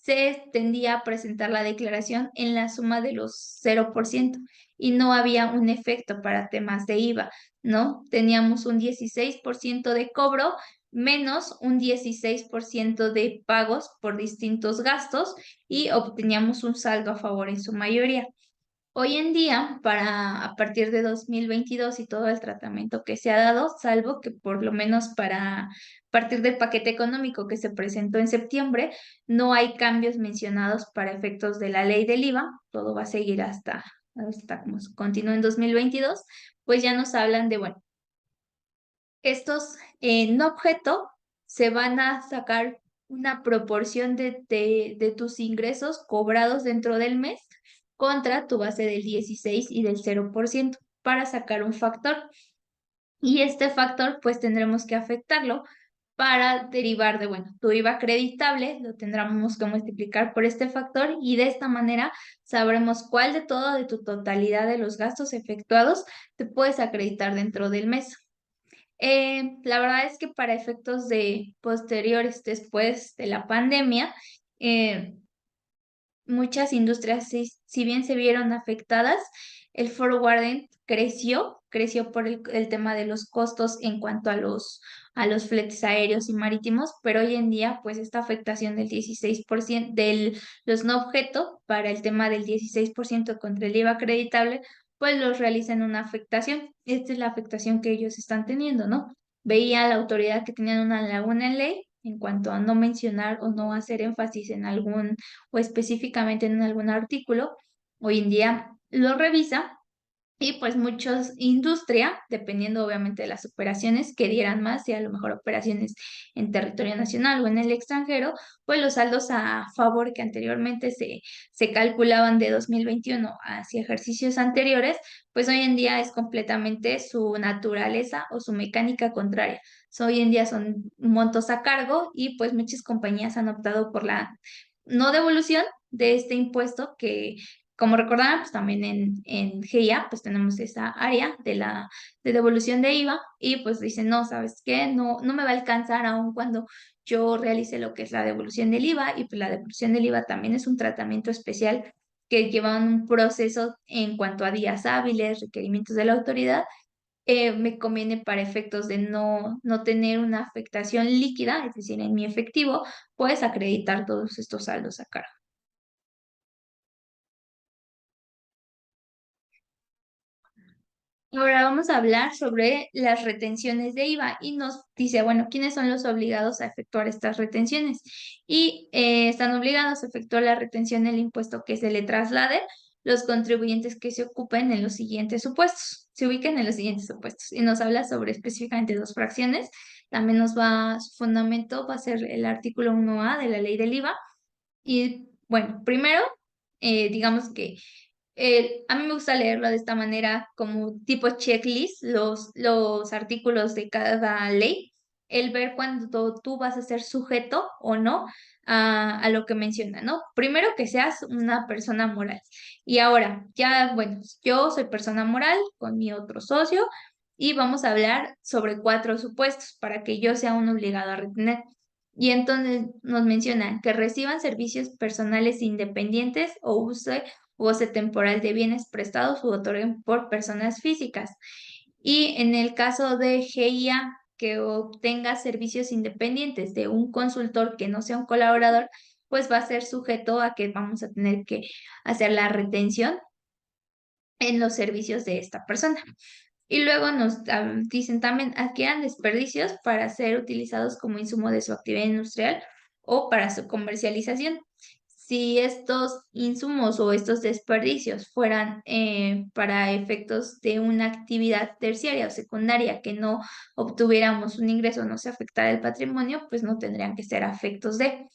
Speaker 1: se tendía a presentar la declaración en la suma de los 0% y no había un efecto para temas de IVA, ¿no? Teníamos un 16% de cobro menos un 16% de pagos por distintos gastos y obteníamos un saldo a favor en su mayoría. Hoy en día, a partir de 2022 y todo el tratamiento que se ha dado, salvo que por lo menos para partir del paquete económico que se presentó en septiembre, no hay cambios mencionados para efectos de la ley del IVA, todo va a seguir hasta como continúe en 2022, pues ya nos hablan de, bueno, estos no objeto se van a sacar una proporción de tus ingresos cobrados dentro del mes contra tu base del 16 y del 0% para sacar un factor. Y este factor pues tendremos que afectarlo para derivar de, bueno, tu IVA acreditable lo tendremos que multiplicar por este factor y de esta manera sabremos cuál de todo, de tu totalidad de los gastos efectuados, te puedes acreditar dentro del mes. La verdad es que para efectos de posteriores después de la pandemia, eh, muchas industrias, si bien se vieron afectadas, el forwarding creció por el tema de los costos en cuanto a los fletes aéreos y marítimos, pero hoy en día, pues esta afectación del 16% de los no objeto para el tema del 16% contra el IVA acreditable, pues los realizan una afectación. Esta es la afectación que ellos están teniendo, ¿no? Veía la autoridad que tenían una laguna en ley en cuanto a no mencionar o no hacer énfasis en algún o específicamente en algún artículo, hoy en día lo revisa y pues muchos industria, dependiendo obviamente de las operaciones que dieran más y a lo mejor operaciones en territorio nacional o en el extranjero, pues los saldos a favor que anteriormente se calculaban de 2021 hacia ejercicios anteriores, pues hoy en día es completamente su naturaleza o su mecánica contraria. Hoy en día son montos a cargo y pues muchas compañías han optado por la no devolución de este impuesto que como recordarán, pues también en GIA, pues tenemos esa área de devolución de IVA y pues dicen, no, ¿sabes qué? No me va a alcanzar aun cuando yo realice lo que es la devolución del IVA y pues la devolución del IVA también es un tratamiento especial que lleva un proceso en cuanto a días hábiles, requerimientos de la autoridad. Me conviene para efectos de no tener una afectación líquida, es decir, en mi efectivo, puedes acreditar todos estos saldos a cargo. Ahora vamos a hablar sobre las retenciones de IVA y nos dice, bueno, ¿quiénes son los obligados a efectuar estas retenciones? Y están obligados a efectuar la retención del impuesto que se le traslade, los contribuyentes que se ocupen en los siguientes supuestos, se ubiquen en los siguientes supuestos. Y nos habla sobre específicamente dos fracciones. También su fundamento va a ser el artículo 1A de la ley del IVA. Y bueno, primero, digamos que a mí me gusta leerlo de esta manera, como tipo checklist, los artículos de cada ley, el ver cuando tú vas a ser sujeto o no a lo que menciona, ¿no? Primero que seas una persona moral. Y ahora, ya, bueno, yo soy persona moral con mi otro socio y vamos a hablar sobre cuatro supuestos para que yo sea un obligado a retener. Y entonces nos mencionan que reciban servicios personales independientes o use goce temporal de bienes prestados u otorguen por personas físicas. Y en el caso de GIA, que obtenga servicios independientes de un consultor que no sea un colaborador, pues va a ser sujeto a que vamos a tener que hacer la retención en los servicios de esta persona. Y luego nos dicen también adquieran desperdicios para ser utilizados como insumo de su actividad industrial o para su comercialización. Si estos insumos o estos desperdicios fueran para efectos de una actividad terciaria o secundaria que no obtuviéramos un ingreso, no se afectara el patrimonio, pues no tendrían que ser afectos de.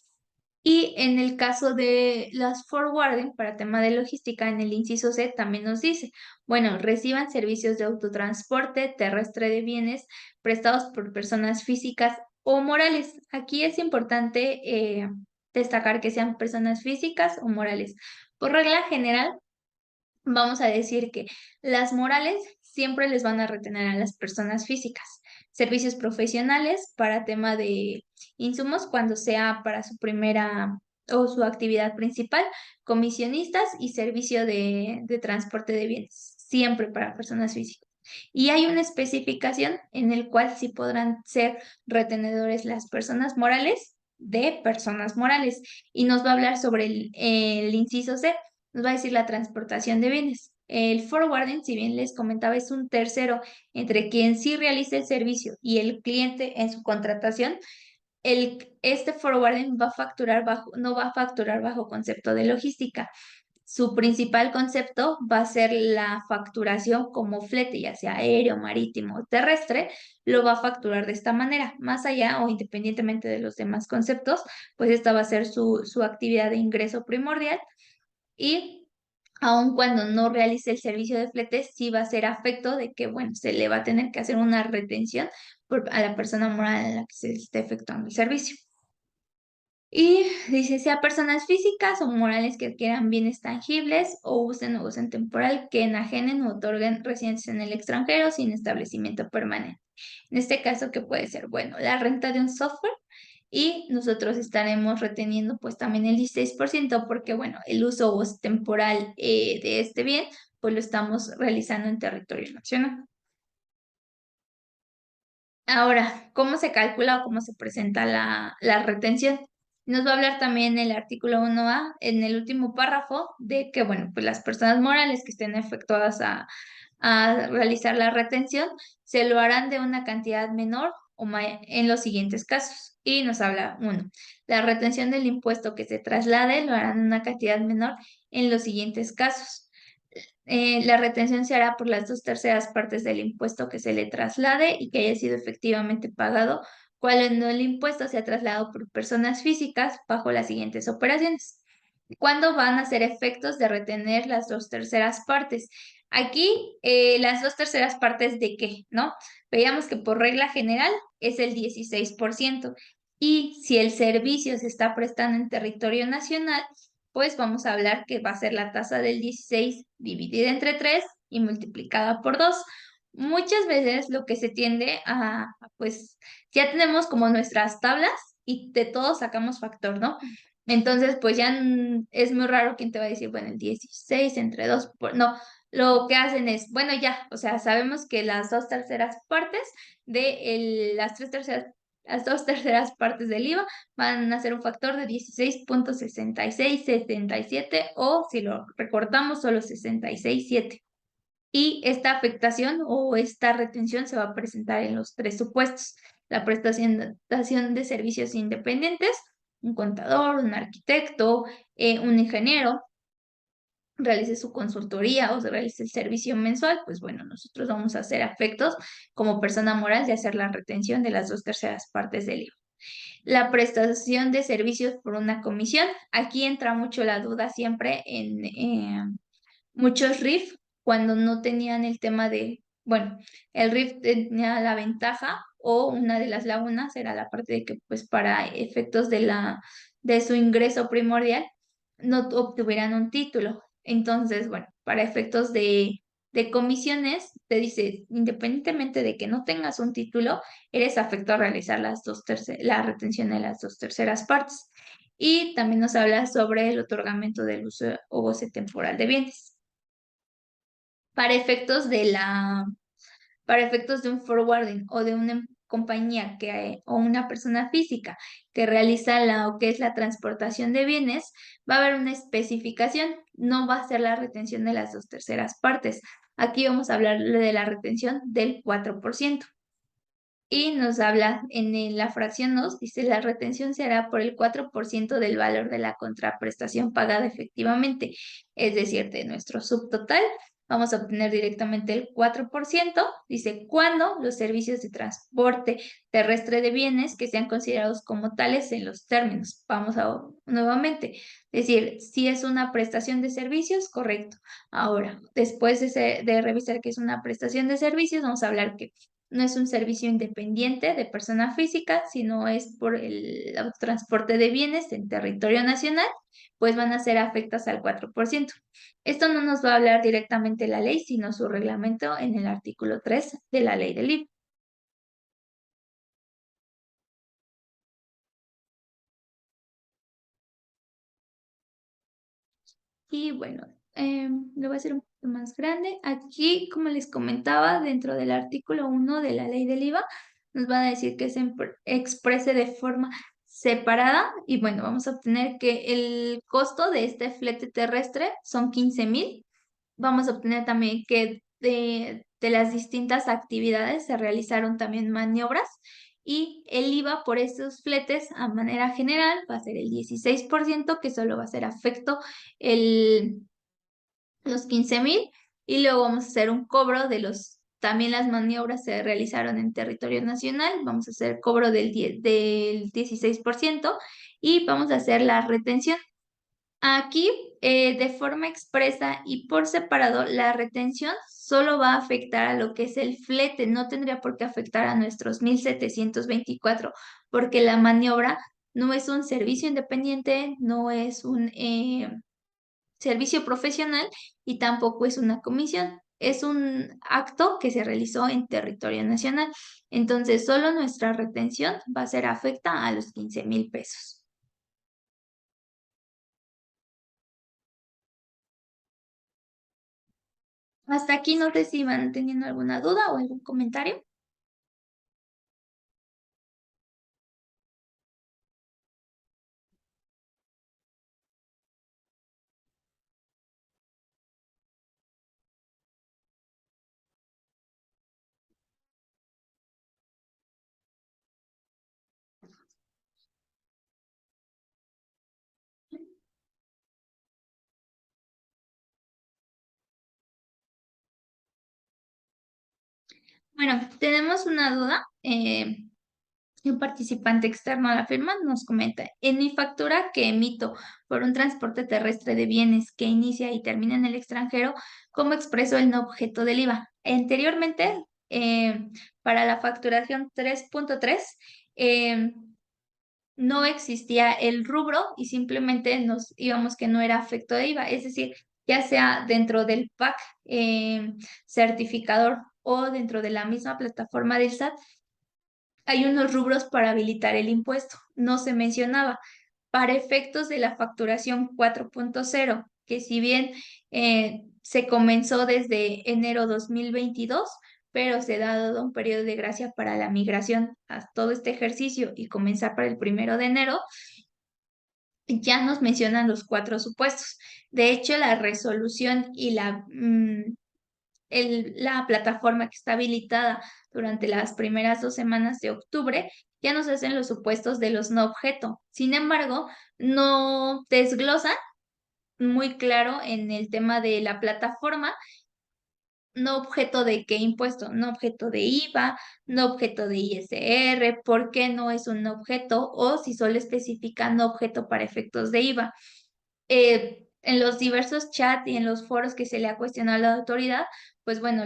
Speaker 1: Y en el caso de las forwarding, para tema de logística, en el inciso C también nos dice, bueno, reciban servicios de autotransporte terrestre de bienes prestados por personas físicas o morales. Aquí es importante destacar que sean personas físicas o morales. Por regla general, vamos a decir que las morales siempre les van a retener a las personas físicas. Servicios profesionales para tema de insumos cuando sea para su primera o su actividad principal, comisionistas y servicio de transporte de bienes, siempre para personas físicas. Y hay una especificación en el cual sí podrán ser retenedores las personas morales de personas morales. Y nos va a hablar sobre el inciso C, nos va a decir la transportación de bienes. El forwarding, si bien les comentaba, es un tercero entre quien sí realiza el servicio y el cliente en su contratación. Este forwarding va a facturar no va a facturar bajo concepto de logística. Su principal concepto va a ser la facturación como flete, ya sea aéreo, marítimo o terrestre, lo va a facturar de esta manera. Más allá o independientemente de los demás conceptos, pues esta va a ser su actividad de ingreso primordial. Y aun cuando no realice el servicio de flete, sí va a ser afecto de que, bueno, se le va a tener que hacer una retención a la persona moral a la que se esté efectuando el servicio. Y dice, sea personas físicas o morales que adquieran bienes tangibles o usen o gocen temporal que enajenen o otorguen residencias en el extranjero sin establecimiento permanente. En este caso, ¿qué puede ser? Bueno, la renta de un software y nosotros estaremos reteniendo pues también el 16% porque, bueno, el uso o goce temporal de este bien pues lo estamos realizando en territorio nacional. Ahora, ¿cómo se calcula o cómo se presenta la retención? Nos va a hablar también el artículo 1A en el último párrafo de que, bueno, pues las personas morales que estén efectuadas a realizar la retención se lo harán de una cantidad menor o en los siguientes casos. Y nos habla, uno, la retención del impuesto que se traslade lo harán en una cantidad menor en los siguientes casos. La retención se hará por las 2/3 partes del impuesto que se le traslade y que haya sido efectivamente pagado, cuando el impuesto sea trasladado por personas físicas bajo las siguientes operaciones. ¿Cuándo van a ser efectos de retener las 2/3 partes? Aquí, las 2/3 partes de qué, ¿no? Veíamos que por regla general es el 16%. Y si el servicio se está prestando en territorio nacional, pues vamos a hablar que va a ser la tasa del 16 dividida entre 3 y multiplicada por 2. Muchas veces lo que se tiende pues ya tenemos como nuestras tablas y de todo sacamos factor, ¿no? Entonces, pues ya es muy raro quien te va a decir, bueno, el 16 entre 2, no, lo que hacen es, bueno, ya, o sea, sabemos que las 2/3 partes las 2/3 partes del IVA van a ser un factor de 16.6677 o si lo recortamos solo 66.7. Y esta afectación o esta retención se va a presentar en los tres supuestos. La prestación de servicios independientes, un contador, un arquitecto, un ingeniero, realice su consultoría o se realice el servicio mensual, pues bueno, nosotros vamos a hacer efectos como persona moral de hacer la retención de las 2/3 partes del IVA. La prestación de servicios por una comisión. Aquí entra mucho la duda siempre en muchos RIF cuando no tenían el tema de, bueno, el RIF tenía la ventaja o una de las lagunas era la parte de que pues para efectos de su ingreso primordial no obtuvieran un título. Entonces, bueno, para efectos de comisiones, te dice, independientemente de que no tengas un título, eres afecto a realizar la retención de las 2/3 partes. Y también nos habla sobre el otorgamiento del uso o goce temporal de bienes. Para efectos para efectos de un forwarding o de una compañía o una persona física que realiza o que es la transportación de bienes, va a haber una especificación, no va a ser la retención de las 2/3 partes. Aquí vamos a hablar de la retención del 4%. Y nos habla la fracción 2, dice la retención se hará por el 4% del valor de la contraprestación pagada efectivamente, es decir, de nuestro subtotal. Vamos a obtener directamente el 4%, dice cuando los servicios de transporte terrestre de bienes que sean considerados como tales en los términos. Vamos a nuevamente decir, si es una prestación de servicios, correcto. Ahora, después de revisar que es una prestación de servicios, vamos a hablar que no es un servicio independiente de persona física, sino es por el transporte de bienes en territorio nacional, pues van a ser afectas al 4%. Esto no nos va a hablar directamente la ley, sino su reglamento en el artículo 3 de la ley del IVA. Y bueno, lo voy a hacer un poquito más grande. Aquí, como les comentaba, dentro del artículo 1 de la ley del IVA, nos van a decir que se exprese de forma separada. Y bueno, vamos a obtener que el costo de este flete terrestre son 15,000. Vamos a obtener también que de las distintas actividades se realizaron también maniobras y el IVA por esos fletes a manera general va a ser el 16%, que solo va a ser afecto el, los 15,000 y luego vamos a hacer un cobro también las maniobras se realizaron en territorio nacional, vamos a hacer cobro del 16% y vamos a hacer la retención. Aquí, de forma expresa y por separado, la retención solo va a afectar a lo que es el flete, no tendría por qué afectar a nuestros 1,724, porque la maniobra no es un servicio independiente, no es un servicio profesional y tampoco es una comisión. Es un acto que se realizó en territorio nacional. Entonces, solo nuestra retención va a ser afecta a los 15,000 pesos. Hasta aquí no sé si van teniendo alguna duda o algún comentario. Bueno, tenemos una duda. Un participante externo a la firma nos comenta, en mi factura que emito por un transporte terrestre de bienes que inicia y termina en el extranjero, ¿cómo expreso el no objeto del IVA? Anteriormente, para la facturación 3.3, no existía el rubro y simplemente nos íbamos que no era afecto de IVA, es decir, ya sea dentro del PAC certificador o dentro de la misma plataforma del SAT, hay unos rubros para habilitar el impuesto. No se mencionaba. Para efectos de la facturación 4.0, que si bien se comenzó desde enero 2022, pero se ha dado un periodo de gracia para la migración a todo este ejercicio y comenzar para el 1 de enero, ya nos mencionan los 4 supuestos. De hecho, la resolución y la plataforma que está habilitada durante las primeras 2 semanas de octubre, ya nos hacen los supuestos de los no objeto. Sin embargo, no desglosan muy claro en el tema de la plataforma, no objeto de qué impuesto, no objeto de IVA, no objeto de ISR, por qué no es un objeto o si solo especifica no objeto para efectos de IVA. En los diversos chats y en los foros que se le ha cuestionado a la autoridad, pues bueno,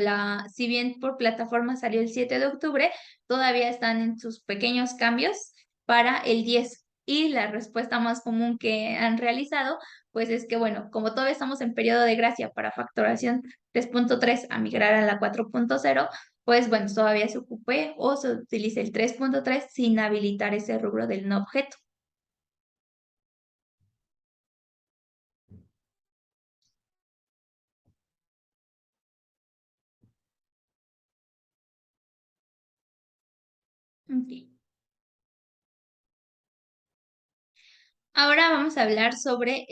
Speaker 1: si bien por plataforma salió el 7 de octubre, todavía están en sus pequeños cambios para el 10. Y la respuesta más común que han realizado, pues es que bueno, como todavía estamos en periodo de gracia para facturación 3.3 a migrar a la 4.0, pues bueno, todavía se ocupe o se utilice el 3.3 sin habilitar ese rubro del no objeto. Ok. Ahora vamos a hablar sobre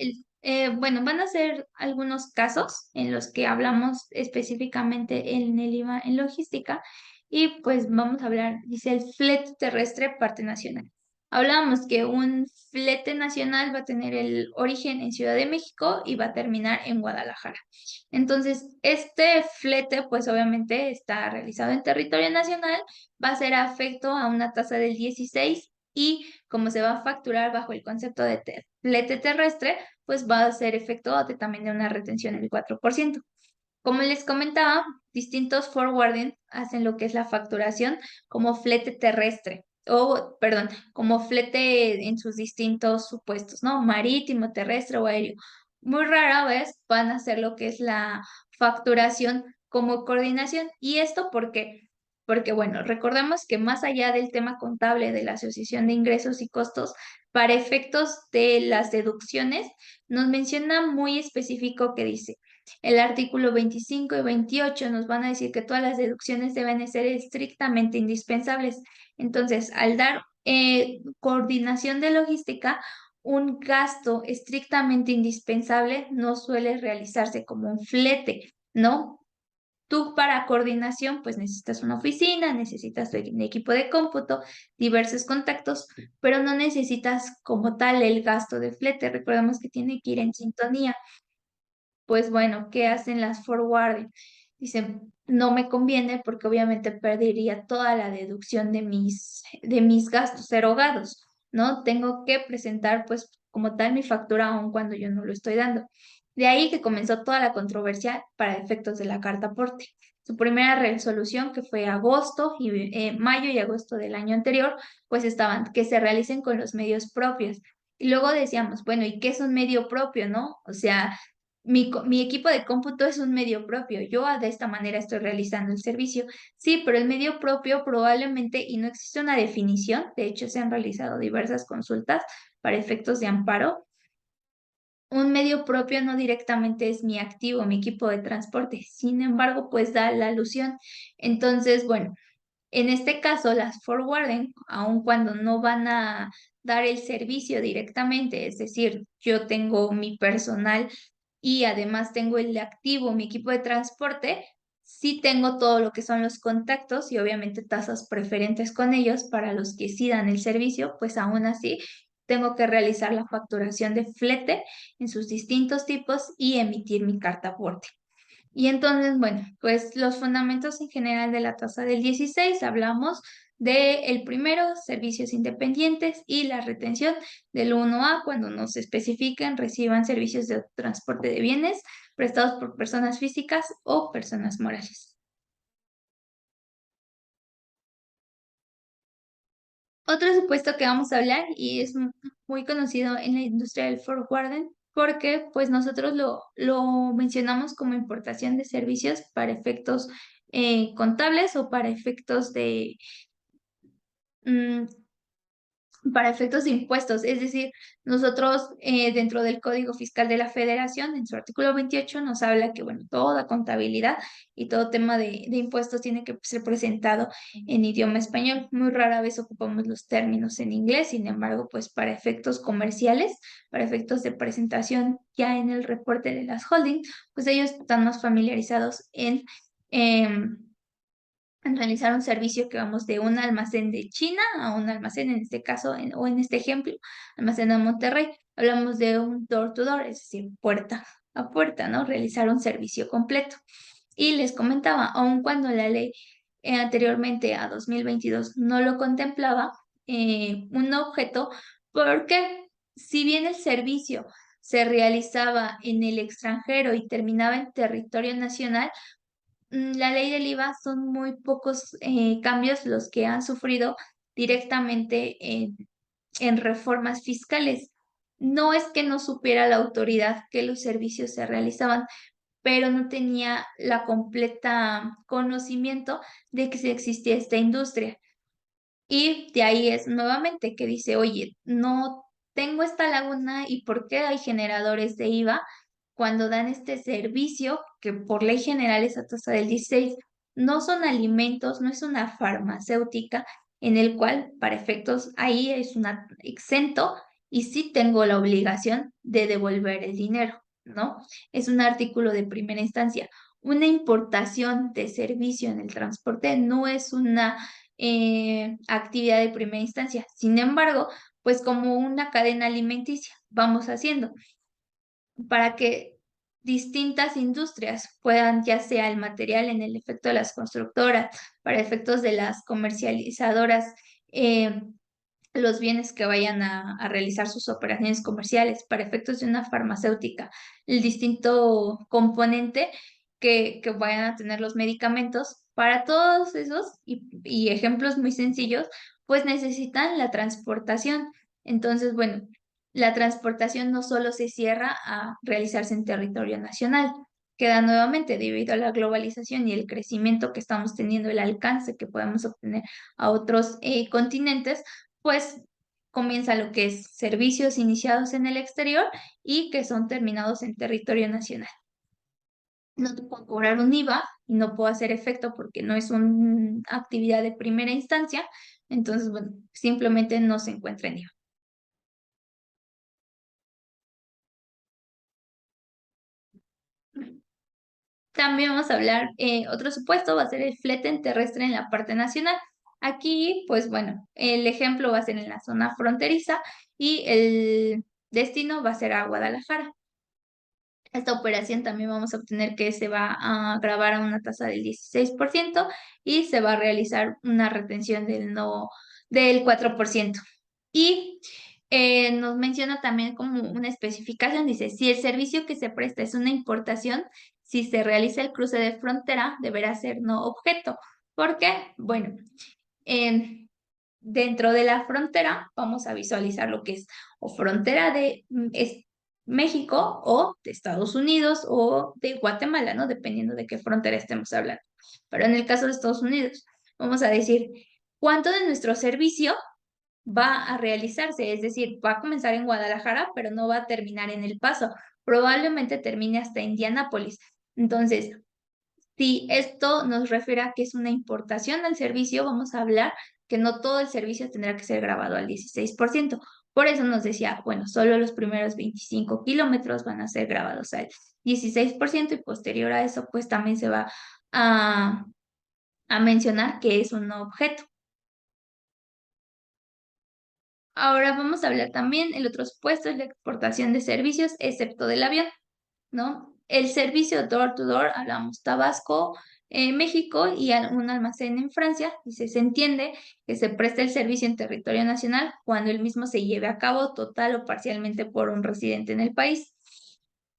Speaker 1: bueno, van a ser algunos casos en los que hablamos específicamente en el IVA en logística y pues vamos a hablar, dice el flete terrestre parte nacional. Hablábamos que un flete nacional va a tener el origen en Ciudad de México y va a terminar en Guadalajara. Entonces, este flete, pues obviamente está realizado en territorio nacional, va a ser afecto a una tasa del 16 y como se va a facturar bajo el concepto de flete terrestre, pues va a ser efecto también de una retención del 4%. Como les comentaba, distintos forwarding hacen lo que es la facturación como flete terrestre, o perdón, como flete en sus distintos supuestos, ¿no? Marítimo, terrestre o aéreo. Muy rara vez van a hacer lo que es la facturación como coordinación. ¿Y esto por qué? Porque, bueno, recordemos que más allá del tema contable de la asociación de ingresos y costos, para efectos de las deducciones, nos menciona muy específico que dice, el artículo 25 y 28 nos van a decir que todas las deducciones deben de ser estrictamente indispensables. Entonces, al dar coordinación de logística, un gasto estrictamente indispensable no suele realizarse como un flete, ¿no? Tú para coordinación, pues necesitas una oficina, necesitas un equipo de cómputo, diversos contactos, pero no necesitas como tal el gasto de flete. Recordemos que tiene que ir en sintonía. Pues bueno, ¿qué hacen las forwarding? Dicen, no me conviene porque obviamente perdería toda la deducción de mis gastos erogados, ¿no? Tengo que presentar pues como tal mi factura aun cuando yo no lo estoy dando. De ahí que comenzó toda la controversia para efectos de la carta aporte. Su primera resolución, que fue agosto y mayo y agosto del año anterior, pues estaban que se realicen con los medios propios. Y luego decíamos, bueno, ¿y qué es un medio propio, no? O sea, mi equipo de cómputo es un medio propio. Yo de esta manera estoy realizando el servicio. Sí, pero el medio propio probablemente, y no existe una definición, de hecho se han realizado diversas consultas para efectos de amparo. Un medio propio no directamente es mi activo, mi equipo de transporte. Sin embargo, pues da la alusión. Entonces, bueno, en este caso, las forwarding, aun cuando no van a dar el servicio directamente, es decir, yo tengo mi personal y además tengo el activo, mi equipo de transporte, sí tengo todo lo que son los contactos y obviamente tasas preferentes con ellos para los que sí dan el servicio, pues aún así tengo que realizar la facturación de flete en sus distintos tipos y emitir mi carta aporte. Y entonces, bueno, pues los fundamentos en general de la tasa del 16 hablamos de el primero, servicios independientes y la retención del 1A cuando nos especifiquen reciban servicios de transporte de bienes prestados por personas físicas o personas morales. Otro supuesto que vamos a hablar y es muy conocido en la industria del forwarding porque pues nosotros lo mencionamos como importación de servicios para efectos contables o mm, para efectos de impuestos. Es decir, nosotros dentro del Código Fiscal de la Federación, en su artículo 28, nos habla que, bueno, toda contabilidad y todo tema de impuestos tiene que ser presentado en idioma español. Muy rara vez ocupamos los términos en inglés, sin embargo, pues para efectos comerciales, para efectos de presentación ya en el reporte de las holding, pues ellos están más familiarizados en... em, realizar un servicio que vamos de un almacén de China a un almacén, en este caso, o en este ejemplo, almacén de Monterrey. Hablamos de un door to door, es decir, puerta a puerta, ¿no? Realizar un servicio completo. Y les comentaba, aun cuando la ley anteriormente a 2022 no lo contemplaba, un objeto, porque si bien el servicio se realizaba en el extranjero y terminaba en territorio nacional, la ley del IVA son muy pocos cambios los que han sufrido directamente en reformas fiscales. No es que no supiera la autoridad que los servicios se realizaban, pero no tenía la completa conocimiento de que sí existía esta industria. Y de ahí es nuevamente que dice, oye, no tengo esta laguna y ¿por qué hay generadores de IVA cuando dan este servicio que por ley general es a tasa del 16? No son alimentos, no es una farmacéutica en el cual para efectos ahí es una exento y sí tengo la obligación de devolver el dinero, ¿no? Es un artículo de primera instancia. Una importación de servicio en el transporte no es una actividad de primera instancia. Sin embargo, pues como una cadena alimenticia, vamos haciendo para que distintas industrias puedan, ya sea el material en el efecto de las constructoras, para efectos de las comercializadoras, eh, los bienes que vayan a realizar sus operaciones comerciales, para efectos de una farmacéutica, el distinto componente que vayan a tener los medicamentos. Para todos esos y ejemplos muy sencillos, pues necesitan la transportación. Entonces, bueno, la transportación no solo se cierra a realizarse en territorio nacional, queda nuevamente debido a la globalización y el crecimiento que estamos teniendo, el alcance que podemos obtener a otros continentes, pues comienza lo que es servicios iniciados en el exterior y que son terminados en territorio nacional. No te puedo cobrar un IVA y no puedo hacer efecto porque no es una actividad de primera instancia, entonces, bueno, simplemente no se encuentra en IVA. También vamos a hablar, otro supuesto va a ser el flete terrestre en la parte nacional. Aquí, pues bueno, el ejemplo va a ser en la zona fronteriza y el destino va a ser a Guadalajara. Esta operación también vamos a obtener que se va a grabar a una tasa del 16% y se va a realizar una retención del 4%. Y nos menciona también como una especificación, dice, si el servicio que se presta es una importación, si se realiza el cruce de frontera, deberá ser no objeto. ¿Por qué? Bueno, en- dentro de la frontera vamos a visualizar lo que es o frontera de México o de Estados Unidos o de Guatemala, ¿no? Dependiendo de qué frontera estemos hablando. Pero en el caso de Estados Unidos, vamos a decir, ¿cuánto de nuestro servicio va a realizarse? Es decir, va a comenzar en Guadalajara, pero no va a terminar en El Paso. Probablemente termine hasta Indianápolis. Entonces, si esto nos refiere a que es una importación del servicio, vamos a hablar que no todo el servicio tendrá que ser grabado al 16%. Por eso nos decía, bueno, solo los primeros 25 kilómetros van a ser grabados al 16% y posterior a eso, pues también se va a, a mencionar que es un objeto. Ahora vamos a hablar también, el otro supuesto es la exportación de servicios, excepto del avión. ¿No? El servicio door to door, hablamos Tabasco, México y un almacén en Francia, y se entiende que se presta el servicio en territorio nacional cuando el mismo se lleve a cabo total o parcialmente por un residente en el país.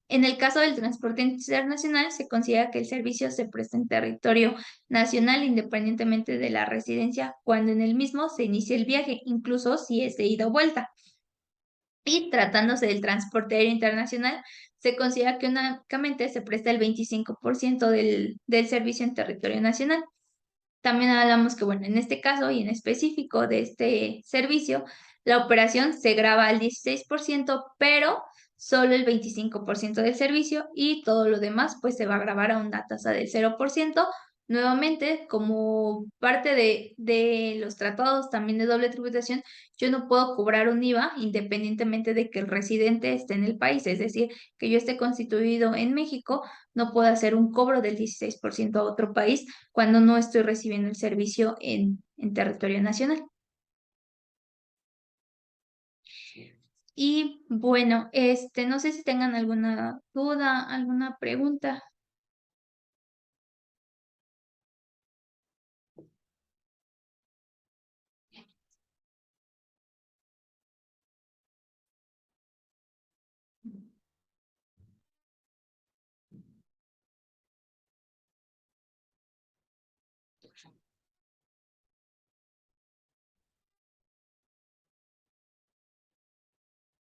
Speaker 1: En el caso del transporte internacional, se considera que el servicio se presta en territorio nacional independientemente de la residencia cuando en el mismo se inicia el viaje, incluso si es de ida o vuelta. Y tratándose del transporte aéreo internacional, se considera que únicamente se presta el 25% del servicio en territorio nacional. También hablamos que, bueno, en este caso y en específico de este servicio, la operación se graba al 16%, pero solo el 25% del servicio y todo lo demás pues se va a grabar a una tasa del 0%, nuevamente, como parte de los tratados también de doble tributación, yo no puedo cobrar un IVA independientemente de que el residente esté en el país, es decir, que yo esté constituido en México, no puedo hacer un cobro del 16% a otro país cuando no estoy recibiendo el servicio en territorio nacional. Y bueno, no sé si tengan alguna duda, alguna pregunta.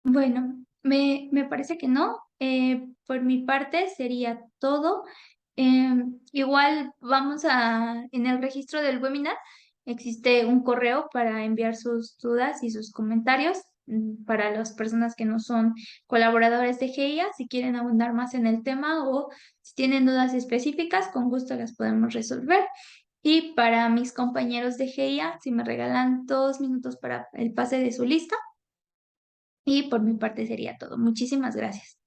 Speaker 1: Bueno, me parece que no. Por mi parte sería todo. Igual en el registro del webinar existe un correo para enviar sus dudas y sus comentarios para las personas que no son colaboradores de GEIA, si quieren abundar más en el tema o si tienen dudas específicas, con gusto las podemos resolver. Y para mis compañeros de GEIA, si me regalan 2 minutos para el pase de su lista. Y por mi parte sería todo. Muchísimas gracias.